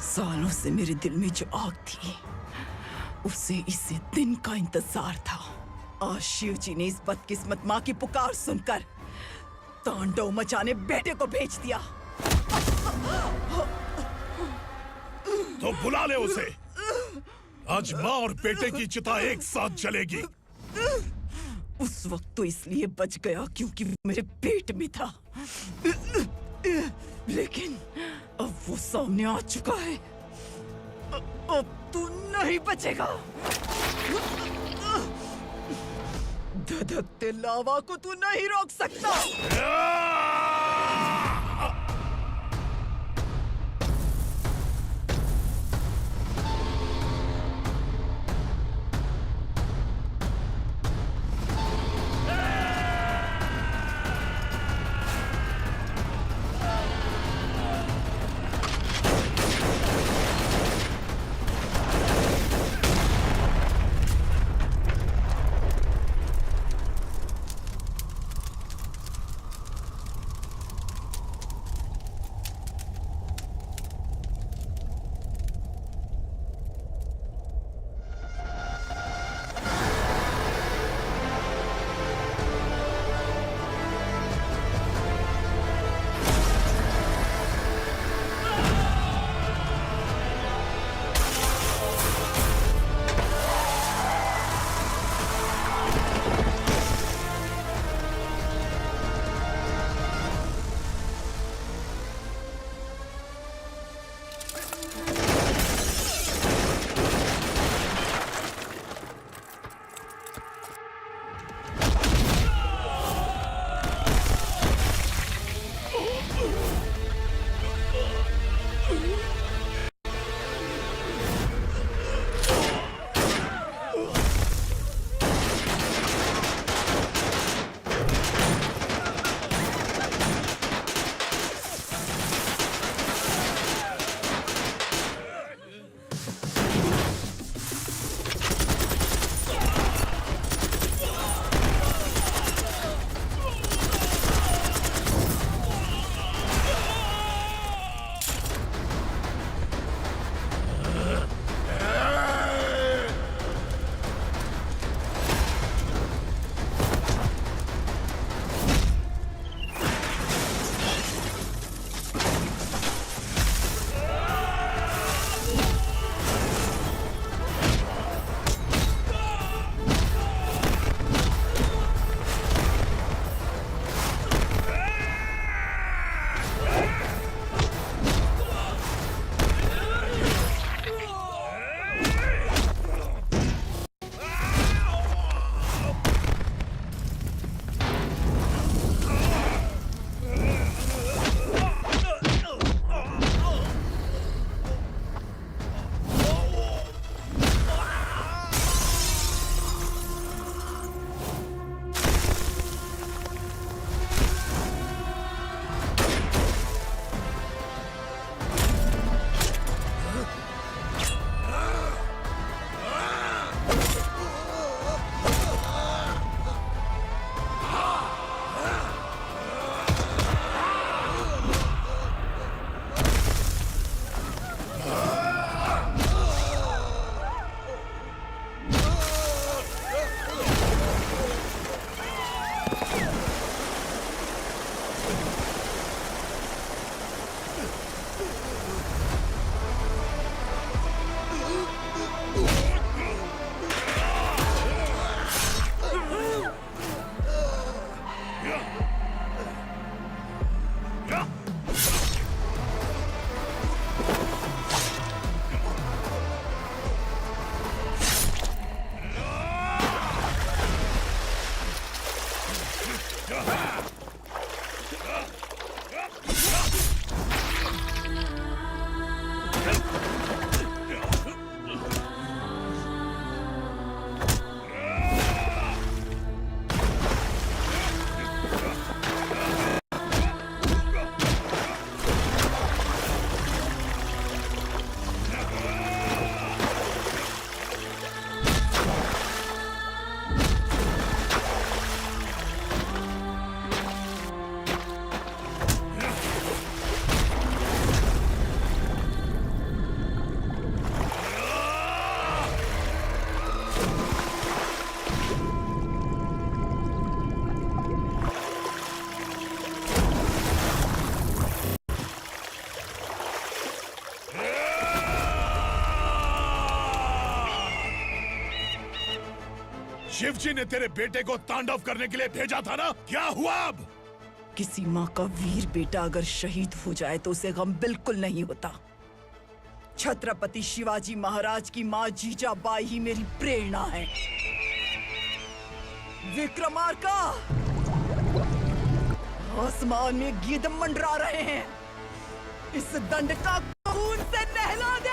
सालों से मेरे दिल में जो आग थी, उसे इस दिन का इंतजार था। आज शिव जी ने इस बदकिस्मत माँ की पुकार सुनकर तांडव मचाने बेटे को भेज दिया। तो बुला ले उसे। आज माँ और बेटे की चिता एक साथ जलेगी। उस वक्त तो इसलिए बच गया क्योंकि वो मेरे पेट में था, लेकिन अब वो सामने आ चुका है। अब तू नहीं बचेगा। धधकते लावा को तू नहीं रोक सकता। शिवजी ने तेरे बेटे को तांडव करने के लिए भेजा था ना, क्या हुआ अब? किसी माँ का वीर बेटा अगर शहीद हो जाए तो उसे गम बिल्कुल नहीं होता। छत्रपति शिवाजी महाराज की माँ जीजाबाई ही मेरी प्रेरणा है। विक्रमार्का, आसमान में गीत मंडरा रहे हैं। इस दंड का खून से नहला दे।